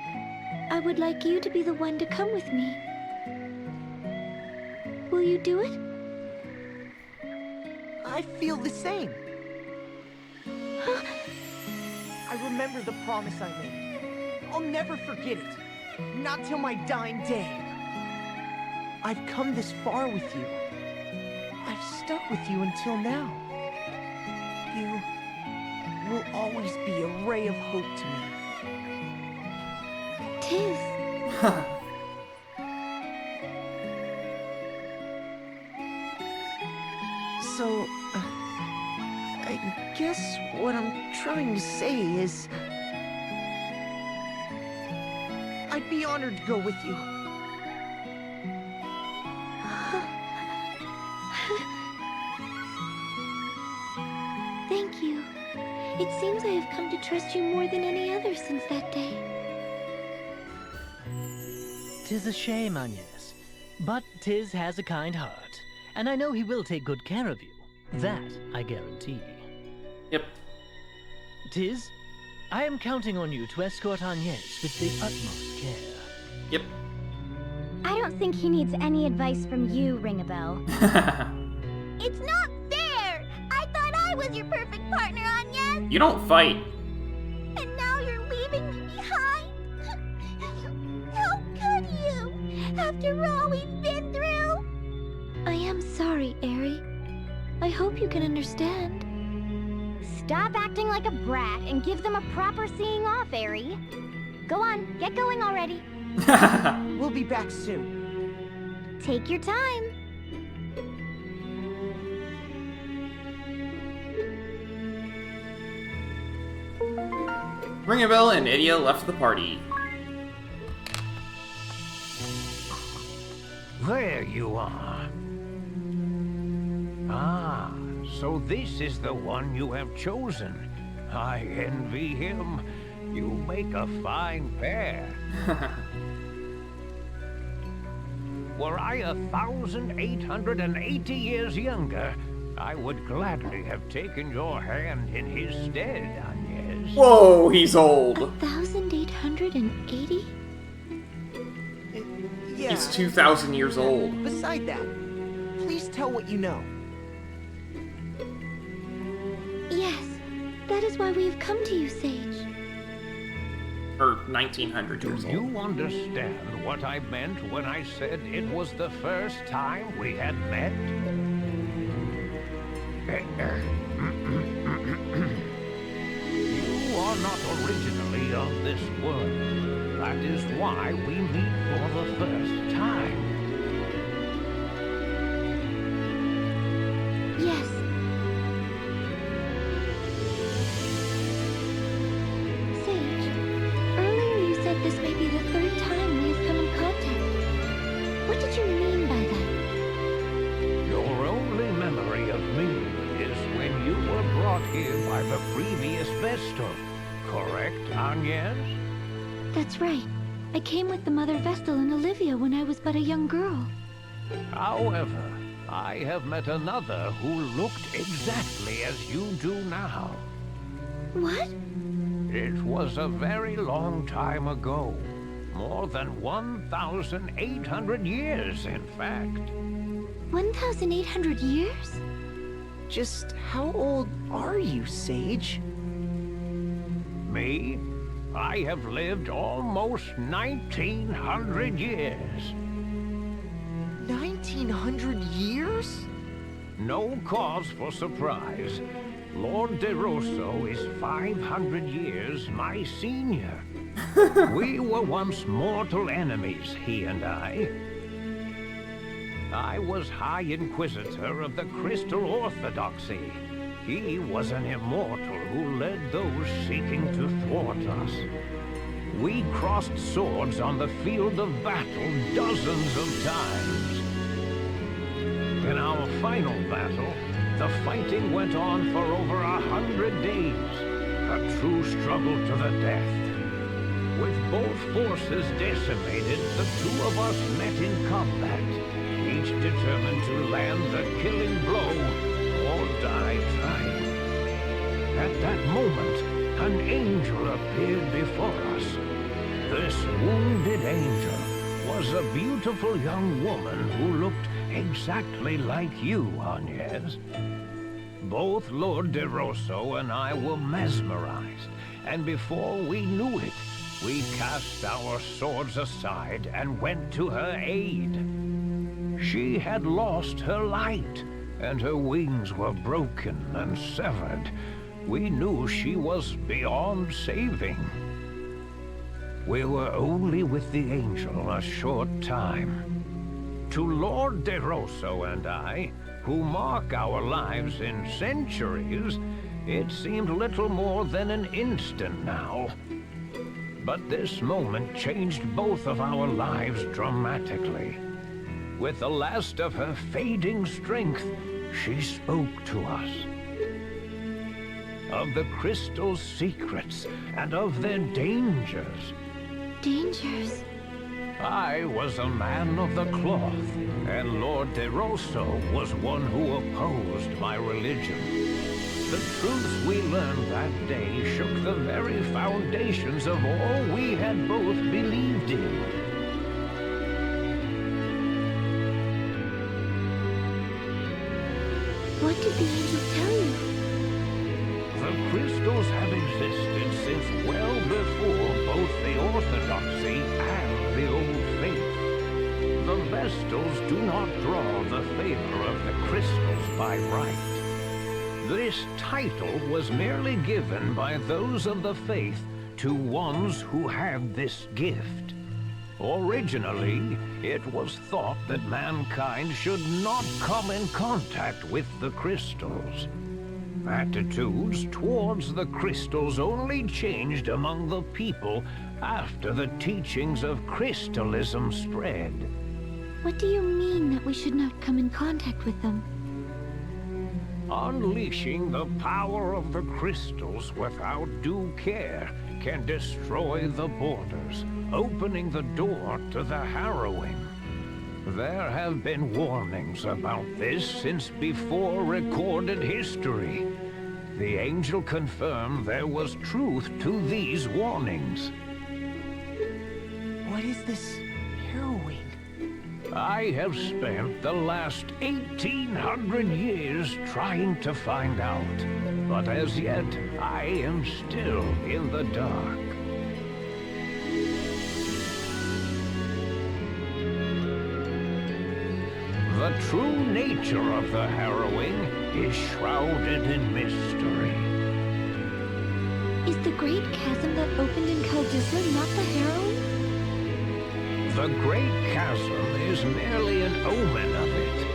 I would like you to be the one to come with me. Will you do it? I feel the same. I remember the promise I made. I'll never forget it. Not till my dying day. I've come this far with you. I've stuck with you until now. You will always be a ray of hope to me. Tiz. So, guess what I'm trying to say is... I'd be honored to go with you. Thank you. It seems I have come to trust you more than any other since that day. 'Tis a shame, Agnes. But Tiz has a kind heart, and I know he will take good care of you. That I guarantee. Yep. Tiz, I am counting on you to escort Agnes with the utmost care. Yep. I don't think he needs any advice from you, Ring-a-Bell. It's not fair! I thought I was your perfect partner, Agnes! You don't fight. And now you're leaving me behind? How could you? After all we've been through? I am sorry, Aerie. I hope you can understand. Stop acting like a brat and give them a proper seeing off, Aerie. Go on, get going already. We'll be back soon. Take your time. Ring-a-Bell and Idia left the party. There you are. Ah, so this is the one you have chosen. I envy him. You make a fine pair. Were I 1,880 years younger, I would gladly have taken your hand in his stead, Agnes. Whoa, he's old. 1,880? Yeah. He's 2,000 years old. Beside that, please tell what you know. Yes, that is why we have come to you, Sage. Or 1,900 Do years old. you understand what I meant when I said it was the first time we had met? You are not originally of this world. That is why we meet for the first time. Yes. Sage, earlier you said this may be the third time we have come in contact. What did you mean by that? Your only memory of me is when you were brought here by the previous Vestal. Correct, Agnes? That's right. I came with the Mother Vestal and Olivia when I was but a young girl. However, I have met another who looked exactly as you do now. What? It was a very long time ago. More than 1,800 years, in fact. 1,800 years? Just how old are you, Sage? Me? I have lived almost 1,900 years. 1,900 years? No cause for surprise. Lord DeRosso is 500 years my senior. We were once mortal enemies, he and I. I was High Inquisitor of the Crystal Orthodoxy. He was an immortal who led those seeking to thwart us. We crossed swords on the field of battle dozens of times. In our final battle, the fighting went on for over 100 days, a true struggle to the death. With both forces decimated, the two of us met in combat, each determined to land the killing blow or die trying. At that moment, an angel appeared before us. This wounded angel was a beautiful young woman who looked exactly like you, Agnes. Both Lord DeRosso and I were mesmerized, and before we knew it, we cast our swords aside and went to her aid. She had lost her light, and her wings were broken and severed. We knew she was beyond saving. We were only with the angel a short time. To Lord DeRosso and I, who mark our lives in centuries, It seemed little more than an instant now. But this moment changed both of our lives dramatically. With the last of her fading strength, she spoke to us. Of the crystal's secrets and of their dangers. Dangers? I was a man of the cloth, and Lord De Rosso was one who opposed my religion. The truths we learned that day shook the very foundations of all we had both believed in. What did the angel tell you? The crystals have existed since well before both the Orthodoxy and the Old Faith. The Vestals do not draw the favor of the crystals by right. This title was merely given by those of the faith to ones who had this gift. Originally, it was thought that mankind should not come in contact with the crystals. Attitudes towards the crystals only changed among the people after the teachings of crystalism spread. What do you mean that we should not come in contact with them? Unleashing the power of the crystals without due care can destroy the borders, opening the door to the harrowing. There have been warnings about this since before recorded history. The angel confirmed there was truth to these warnings. What is this harrowing? I have spent the last 1,800 years trying to find out, but as yet, I am still in the dark. The true nature of the harrowing is shrouded in mystery. Is the great chasm that opened in Caldisla not the harrowing? The Great Chasm is merely an omen of it.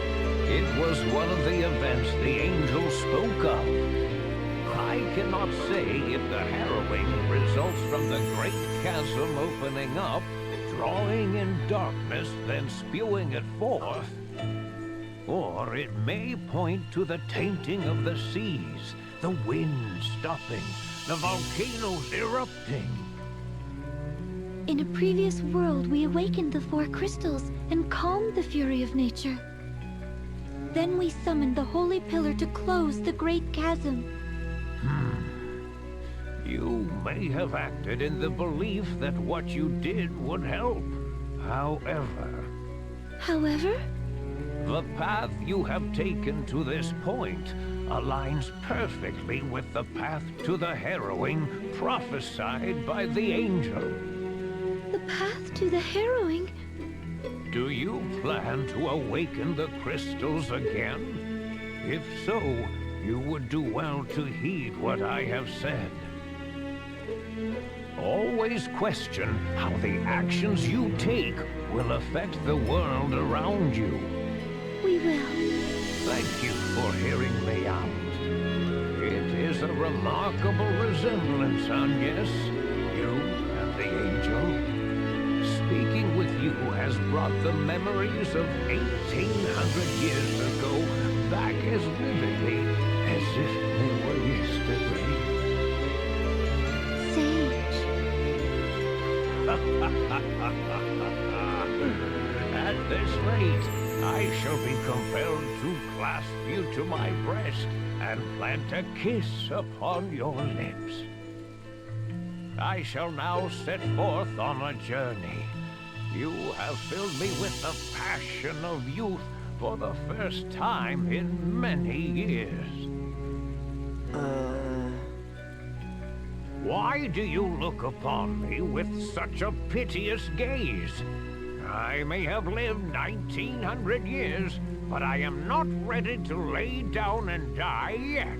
It was one of the events the angel spoke of. I cannot say if the harrowing results from the Great Chasm opening up, drawing in darkness, then spewing it forth, or it may point to the tainting of the seas, the wind stopping, the volcanoes erupting. In a previous world, we awakened the four crystals and calmed the fury of nature. Then we summoned the holy pillar to close the great chasm. You may have acted in the belief that what you did would help. However, the path you have taken to this point aligns perfectly with the path to the harrowing prophesied by the angel. The path to the harrowing? Do you plan to awaken the crystals again? If so, you would do well to heed what I have said. Always question how the actions you take will affect the world around you. We will. Thank you for hearing me out. It is a remarkable resemblance, Agnes, you and the angel. Speaking with you has brought the memories of 1,800 years ago back as vividly as if they were yesterday. Sage. At this rate, I shall be compelled to clasp you to my breast and plant a kiss upon your lips. I shall now set forth on a journey. You have filled me with the passion of youth for the first time in many years. Why do you look upon me with such a piteous gaze? I may have lived 1,900 years, but I am not ready to lay down and die yet.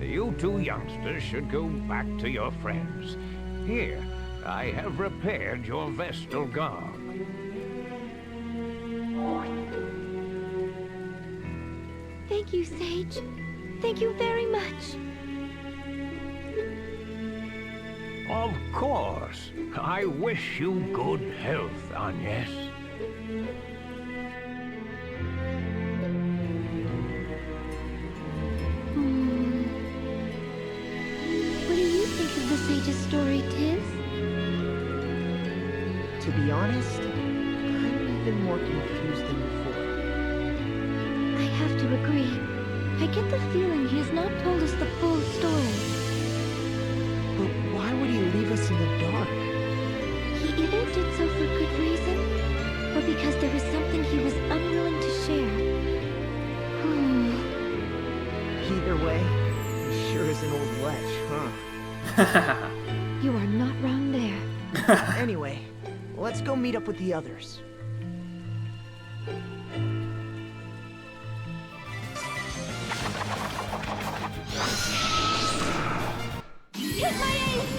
You two youngsters should go back to your friends. Here, I have repaired your Vestal garb. Thank you, Sage. Thank you very much. Of course. I wish you good health, Agnes. What do you think of the sage's story, Tiz? To be honest, I'm even more confused than before. I have to agree. I get the feeling he has not told us the full story. But why would he leave us in the dark? He either did so for good reason, or because there was something he was unwilling to share. Either way, he sure is an old lech, huh? You are not wrong there. Anyway, let's go meet up with the others. Hit my ace!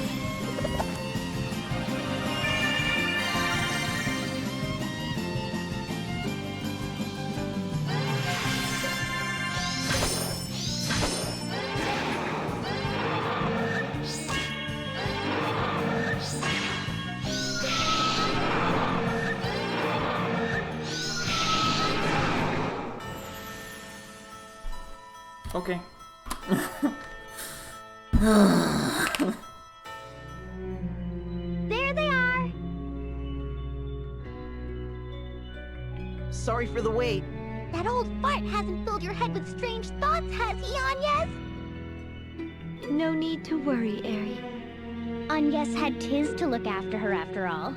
Okay. There they are! Sorry for the wait. That old fart hasn't filled your head with strange thoughts, has he, Agnes? No need to worry, Eri. Agnes had Tiz to look after her after all.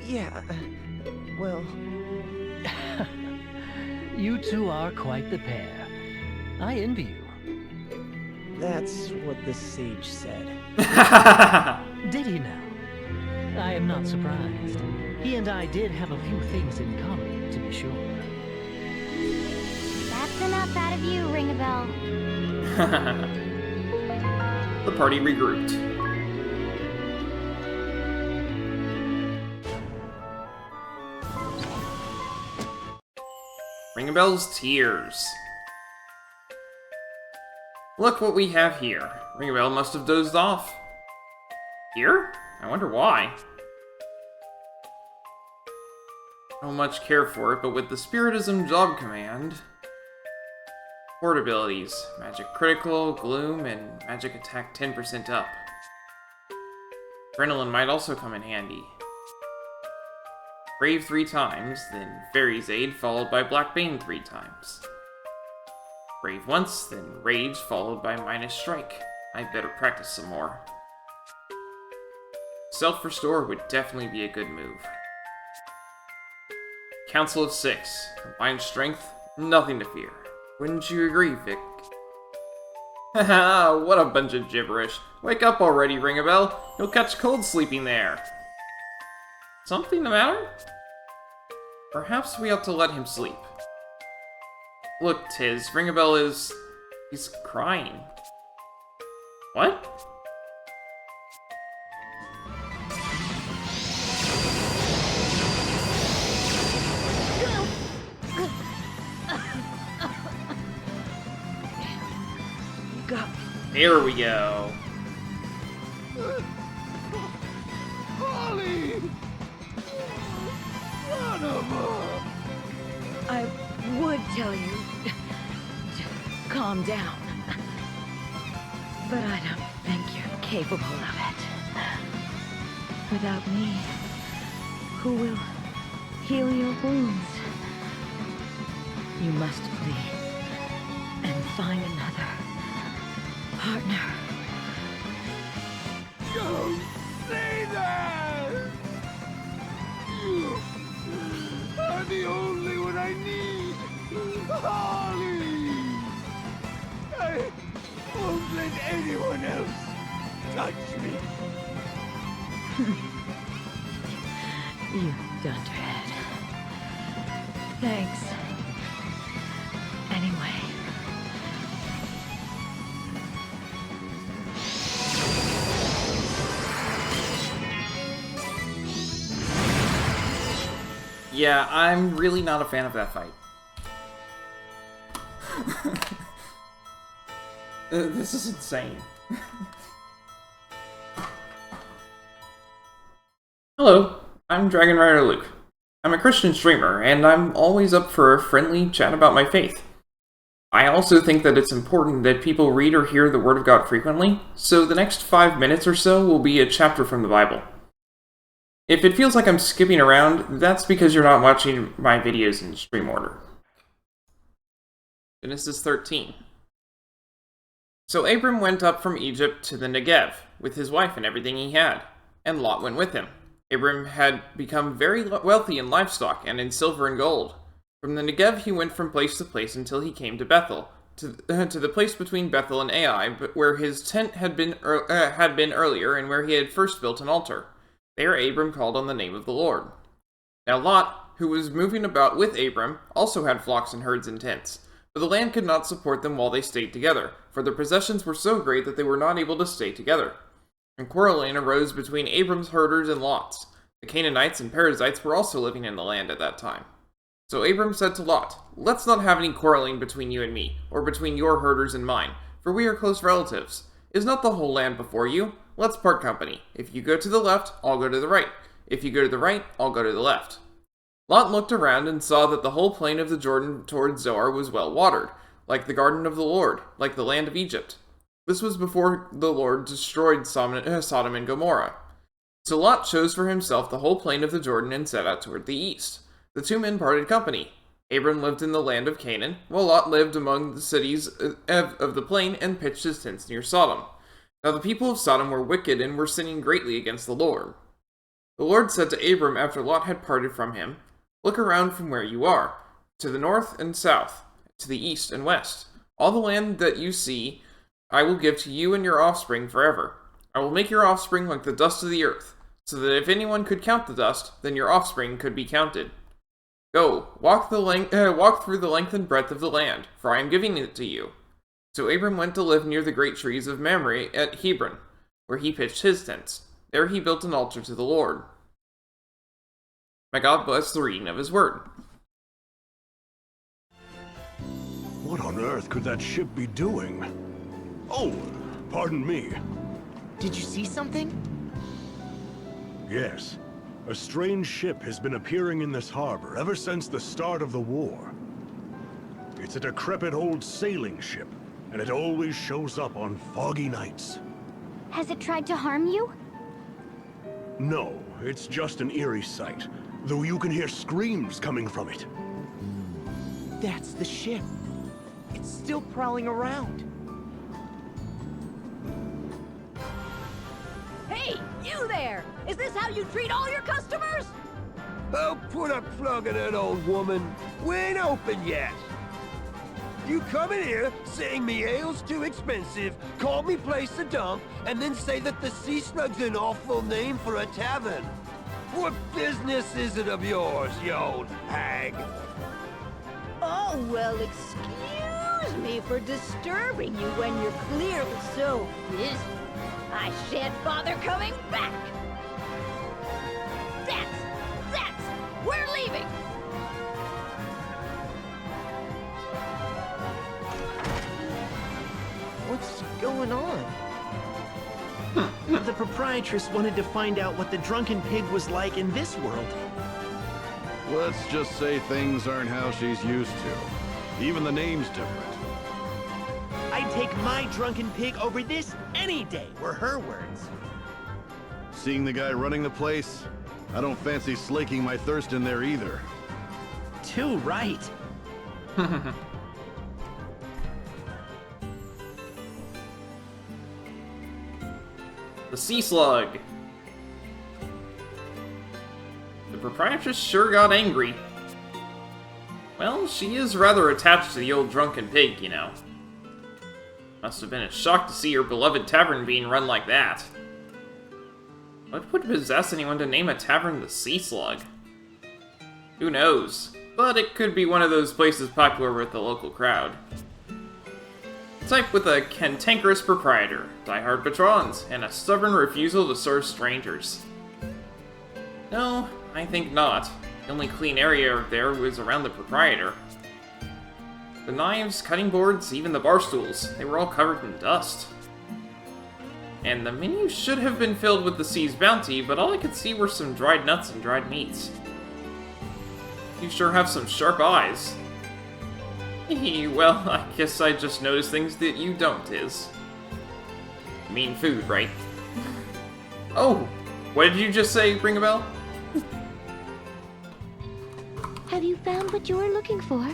Yeah, well, You two are quite the pair. I envy you. that's what the sage said. Did he now? I am not surprised. He and I did have a few things in common, to be sure. That's enough out of you, Ring-a-Bell. The party regrouped. Ring-a-Bell's tears. Look what we have here. Ring-a-Bell must have dozed off. Here? I wonder why. I don't much care for it, but with the Spiritism job command... Horde abilities. Magic critical, gloom, and magic attack 10% up. Adrenaline might also come in handy. Brave 3 times, then Fairy's Aid followed by Black Bane 3 times. Brave once, then Rage followed by Minus Strike. I'd better practice some more. Self-Restore would definitely be a good move. Council of 6. Combined Strength, nothing to fear. Wouldn't you agree, Vic? Haha, what a bunch of gibberish. Wake up already, Ring-a-Bell. You'll catch cold sleeping there. Something the matter? Perhaps we ought to let him sleep. Look, Tiz, Ring-a-Bell is... he's crying. What? There we go. Holly! Son of a... I would tell you to calm down, but I don't think you're capable of it. Without me, who will heal your wounds? You must flee and find another partner. Don't say that! You are the only one I need! Holly! I won't let anyone else touch me! You dunderhead. Thanks. Anyway. Yeah, I'm really not a fan of that fight. This is insane. Hello, I'm Dragon Rider Luke. I'm a Christian streamer, and I'm always up for a friendly chat about my faith. I also think that it's important that people read or hear the Word of God frequently, so the next 5 minutes or so will be a chapter from the Bible. If it feels like I'm skipping around, that's because you're not watching my videos in stream order. Genesis 13. So Abram went up from Egypt to the Negev, with his wife and everything he had, and Lot went with him. Abram had become very wealthy in livestock and in silver and gold. From the Negev he went from place to place until he came to Bethel, to the place between Bethel and Ai, where his tent had been earlier and where he had first built an altar. There Abram called on the name of the Lord. Now Lot, who was moving about with Abram, also had flocks and herds and tents, but the land could not support them while they stayed together, for their possessions were so great that they were not able to stay together. And quarreling arose between Abram's herders and Lot's. The Canaanites and Perizzites were also living in the land at that time. So Abram said to Lot, "Let's not have any quarreling between you and me, or between your herders and mine, for we are close relatives. Is not the whole land before you? Let's part company. If you go to the left, I'll go to the right. If you go to the right, I'll go to the left." Lot looked around and saw that the whole plain of the Jordan toward Zoar was well watered, like the garden of the Lord, like the land of Egypt. This was before the Lord destroyed Sodom and Gomorrah. So Lot chose for himself the whole plain of the Jordan and set out toward the east. The two men parted company. Abram lived in the land of Canaan, while Lot lived among the cities of the plain and pitched his tents near Sodom. Now the people of Sodom were wicked and were sinning greatly against the Lord. The Lord said to Abram after Lot had parted from him, "Look around from where you are, to the north and south, to the east and west. All the land that you see I will give to you and your offspring forever. I will make your offspring like the dust of the earth, so that if anyone could count the dust, then your offspring could be counted. Go, walk through the length and breadth of the land, for I am giving it to you." So Abram went to live near the great trees of Mamre at Hebron, where he pitched his tents. There he built an altar to the Lord. May God bless the reading of his word. What on earth could that ship be doing? Oh, pardon me. Did you see something? Yes. A strange ship has been appearing in this harbor ever since the start of the war. It's a decrepit old sailing ship, and it always shows up on foggy nights. Has it tried to harm you? No, it's just an eerie sight, though you can hear screams coming from it. That's the ship. It's still prowling around. Hey, you there! Is this how you treat all your customers? Oh, put a plug in it, old woman. We ain't open yet. You come in here saying me ale's too expensive, call me place to dump, and then say that the Sea Slug's an awful name for a tavern. What business is it of yours, you old hag? Oh, well, excuse me for disturbing you when you're clearly so busy. I shan't bother coming back. That's, we're leaving. What's going on? The proprietress wanted to find out what the drunken pig was like in this world. Let's just say things aren't how she's used to. Even the name's different. I'd take my drunken pig over this any day, were her words. Seeing the guy running the place, I don't fancy slaking my thirst in there either. Too right. The Sea Slug. The proprietress sure got angry. Well, she is rather attached to the old drunken pig, you know. Must have been a shock to see her beloved tavern being run like that. What would possess anyone to name a tavern the Sea Slug? Who knows? But it could be one of those places popular with the local crowd. Type with a cantankerous proprietor, diehard patrons, and a stubborn refusal to serve strangers. No, I think not. The only clean area there was around the proprietor. The knives, cutting boards, even the bar stools, they were all covered in dust. And the menu should have been filled with the sea's bounty, but all I could see were some dried nuts and dried meats. You sure have some sharp eyes. Well, I guess I just noticed things that you don't, Iz. You mean food, right? Oh, what did you just say, Ring a Bell? Have you found what you were looking for?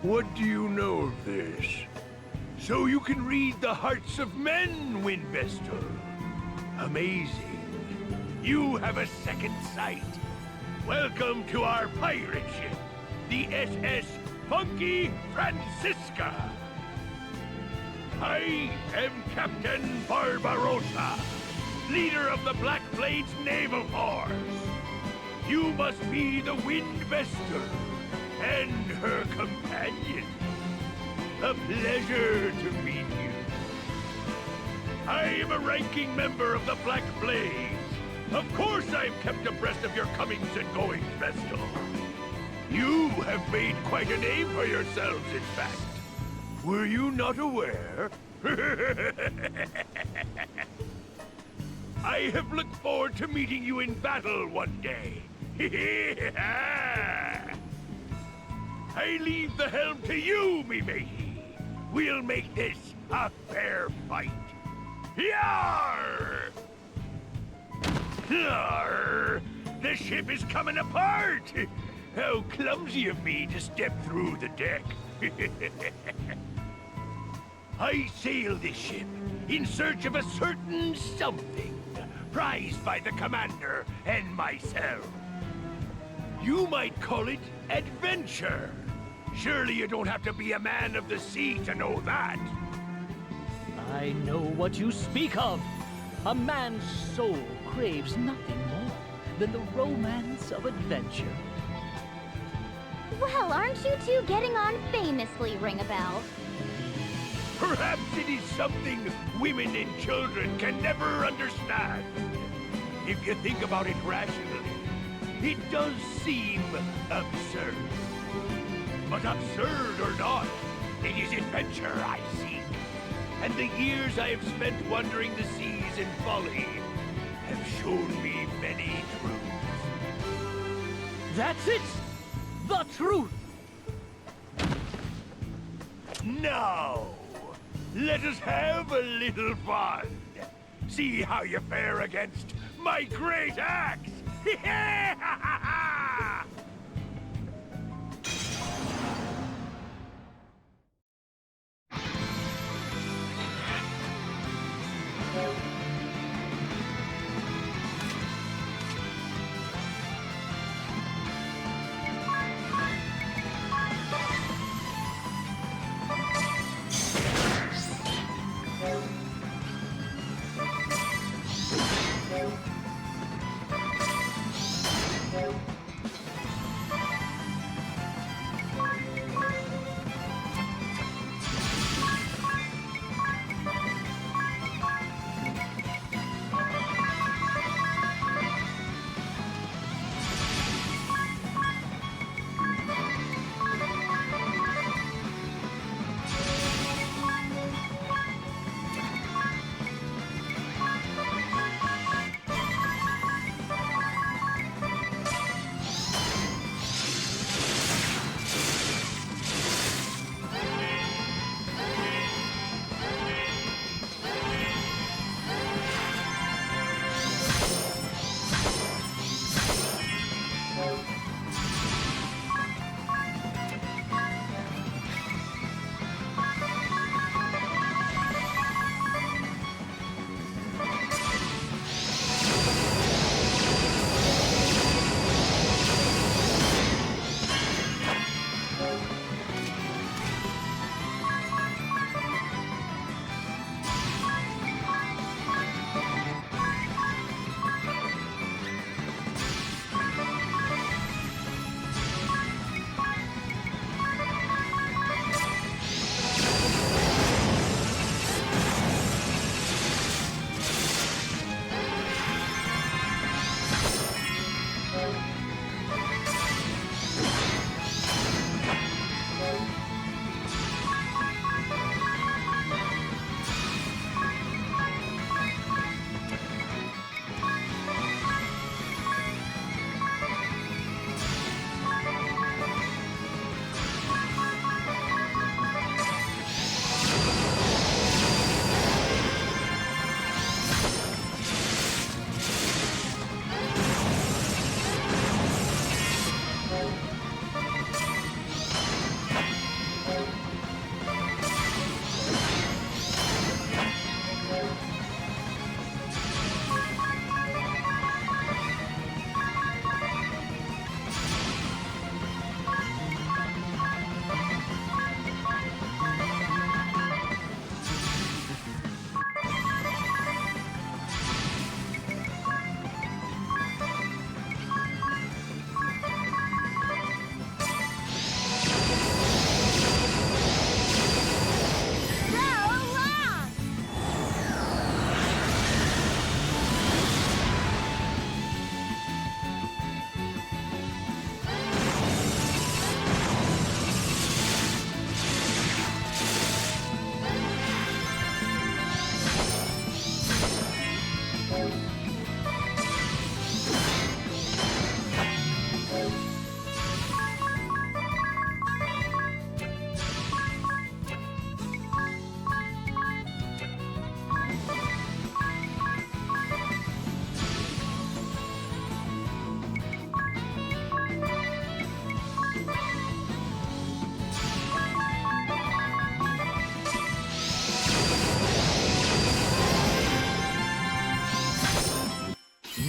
What do you know of this? So you can read the hearts of men, Windvestal. Amazing. You have a second sight. Welcome to our pirate ship, the SS Funky Francisca. I am Captain Barbarossa, leader of the Black Blade's naval force. You must be the Windvestal and her companion. A pleasure to meet you. I am a ranking member of the Black Blades. Of course I've kept abreast of your comings and goings, Vestal. You have made quite a name for yourselves, in fact. Were you not aware? I have looked forward to meeting you in battle one day. I leave the helm to you, me matey. We'll make this a fair fight. Yarr! Yarr! The ship is coming apart! How clumsy of me to step through the deck. I sail this ship in search of a certain something, prized by the commander and myself. You might call it adventure. Surely you don't have to be a man of the sea to know that. I know what you speak of. A man's soul craves nothing more than the romance of adventure. Well, aren't you two getting on famously, Ring a Bell? Perhaps it is something women and children can never understand. If you think about it rationally, it does seem absurd. But absurd or not, it is adventure I seek. And the years I have spent wandering the seas in folly have shown me many truths. That's it! The truth! Now, let us have a little fun. See how you fare against my great axe!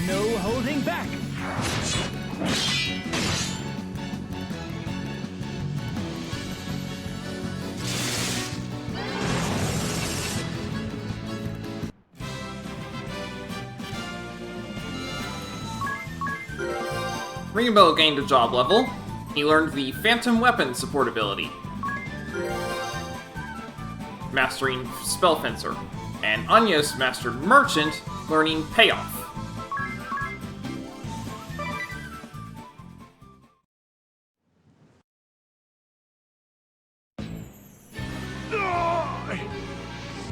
No holding back! Ringabel gained a job level. He learned the Phantom Weapon support ability, mastering Spell Fencer, and Anyos mastered Merchant, learning Payoff.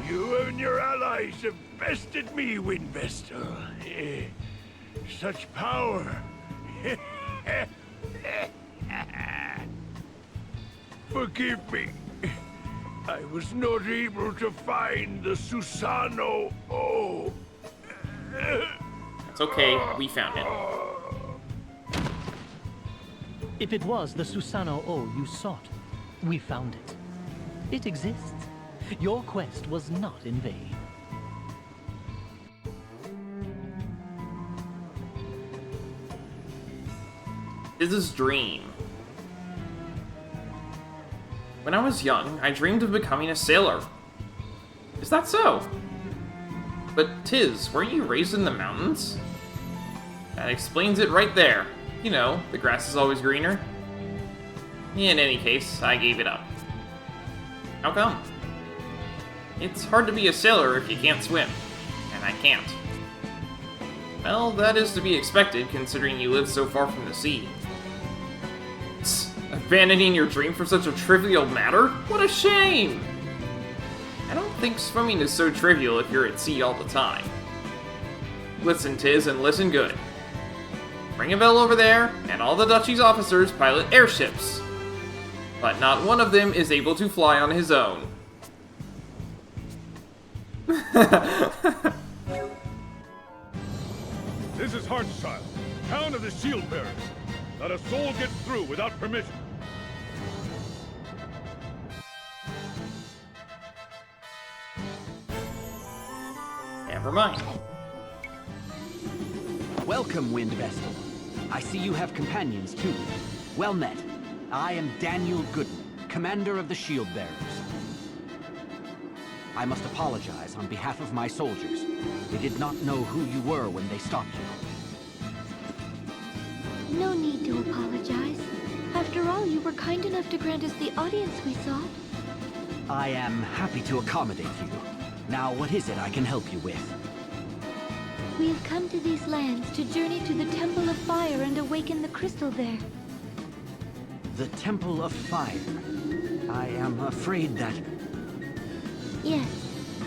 You and your allies have bested me, Windvestal. Such power. Forgive me. I was not able to find the Susano. Oh. It's okay, we found it. If it was the Susano O you sought, we found it. It exists. Your quest was not in vain. Tiz's dream. When I was young, I dreamed of becoming a sailor. Is that so? But Tiz, weren't you raised in the mountains? That explains it right there. You know, the grass is always greener. In any case, I gave it up. How come? It's hard to be a sailor if you can't swim, and I can't. Well, that is to be expected, considering you live so far from the sea. Abandoning your dream for such a trivial matter? What a shame! I don't think swimming is so trivial if you're at sea all the time. Listen, Tiz, and listen good. Ring a bell over there, and all the Duchy's officers pilot airships. But not one of them is able to fly on his own. This is Heartchild, town of the Shield Bearers. Not a soul gets through without permission. Never mind. Welcome, Windvestal. I see you have companions, too. Well met. I am Daniel Goodman, commander of the Shield Bearers. I must apologize on behalf of my soldiers. They did not know who you were when they stopped you. No need to apologize. After all, you were kind enough to grant us the audience we sought. I am happy to accommodate you. Now, what is it I can help you with? We have come to these lands to journey to the Temple of Fire and awaken the crystal there. The Temple of Fire. I am afraid that... Yes,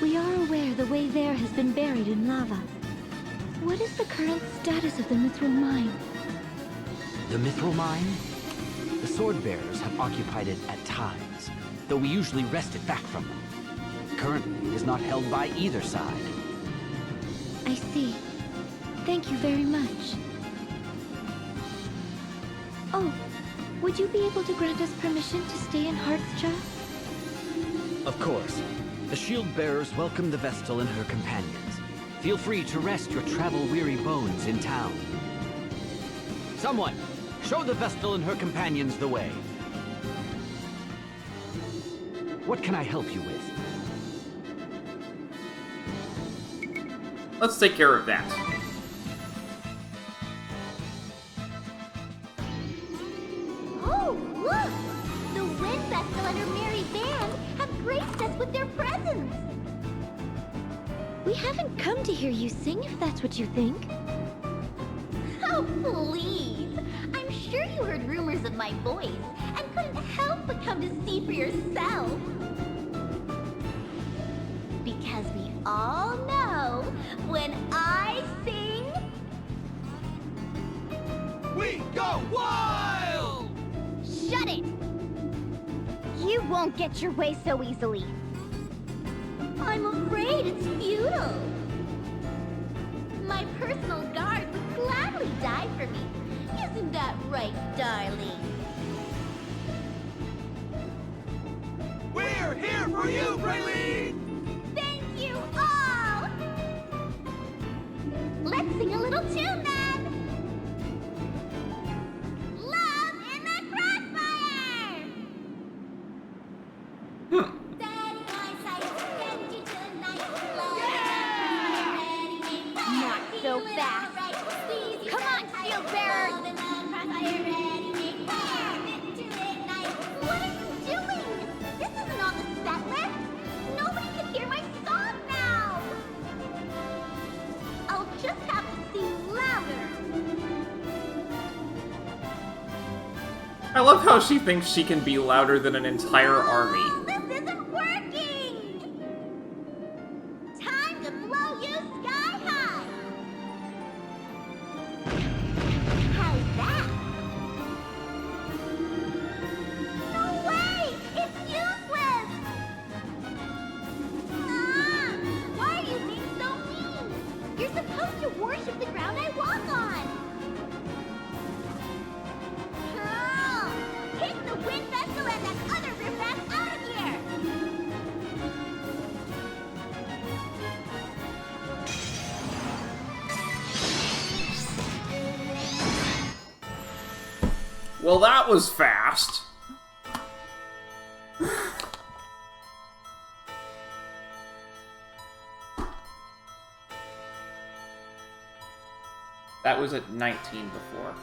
we are aware the way there has been buried in lava. What is the current status of the Mithril Mine? The Mithril Mine? The Sword Bearers have occupied it at times, though we usually wrest it back from them. Currently, it is not held by either side. I see. Thank you very much. Oh, would you be able to grant us permission to stay in Heartchild? Of course. The Shield Bearers welcome the Vestal and her companions. Feel free to rest your travel-weary bones in town. Someone, show the Vestal and her companions the way. What can I help you with? Let's take care of that. Oh, look! The Windvestal and her merry band have graced us with their presence. We haven't come to hear you sing, if that's what you think. Oh, please! I'm sure you heard rumors of my voice and couldn't help but come to see for yourself. Because we all know when I Go wild! Shut it! You won't get your way so easily. I'm afraid it's futile. My personal guard would gladly die for me. Isn't that right, darling? We're here for you, Praline! Thank you all! Let's sing a little tune then! Love in the crossfire! Daddy, my sight, get you tonight. Not so fast. Come on, shield bearer! What are you doing? This isn't on the set list. Nobody can hear my song now. I'll just have to sing louder. I love how she thinks she can be louder than an entire army. This isn't working. Time to blow you sky high. How's that? No way! It's useless! Why are you being so mean? You're supposed to worship the ground I walk on! Take the wind vessel and that other riffraff out of here! Well, that was fast. That was at 19 before.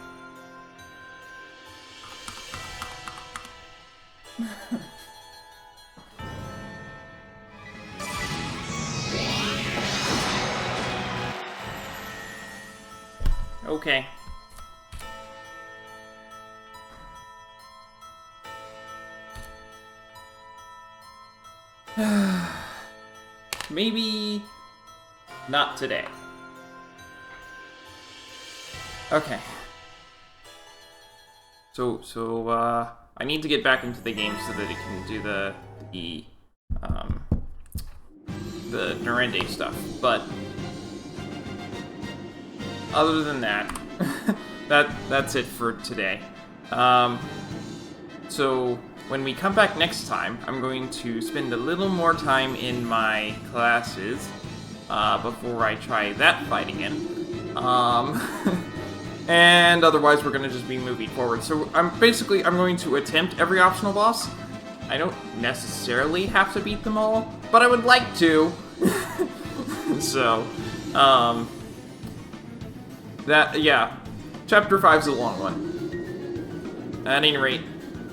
Okay. Maybe not today. Okay. So I need to get back into the game so that it can do the Norende stuff. But other than that, that's it for today. So when we come back next time, I'm going to spend a little more time in my classes before I try that fight again. And otherwise, we're going to just be moving forward. So I'm going to attempt every optional boss. I don't necessarily have to beat them all, but I would like to. So, yeah, Chapter 5's a long one. At any rate,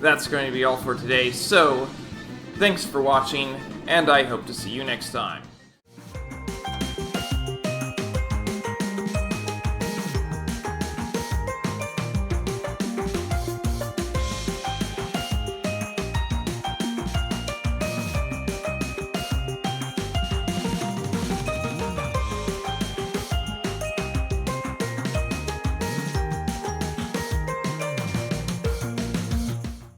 that's going to be all for today. So, thanks for watching, and I hope to see you next time.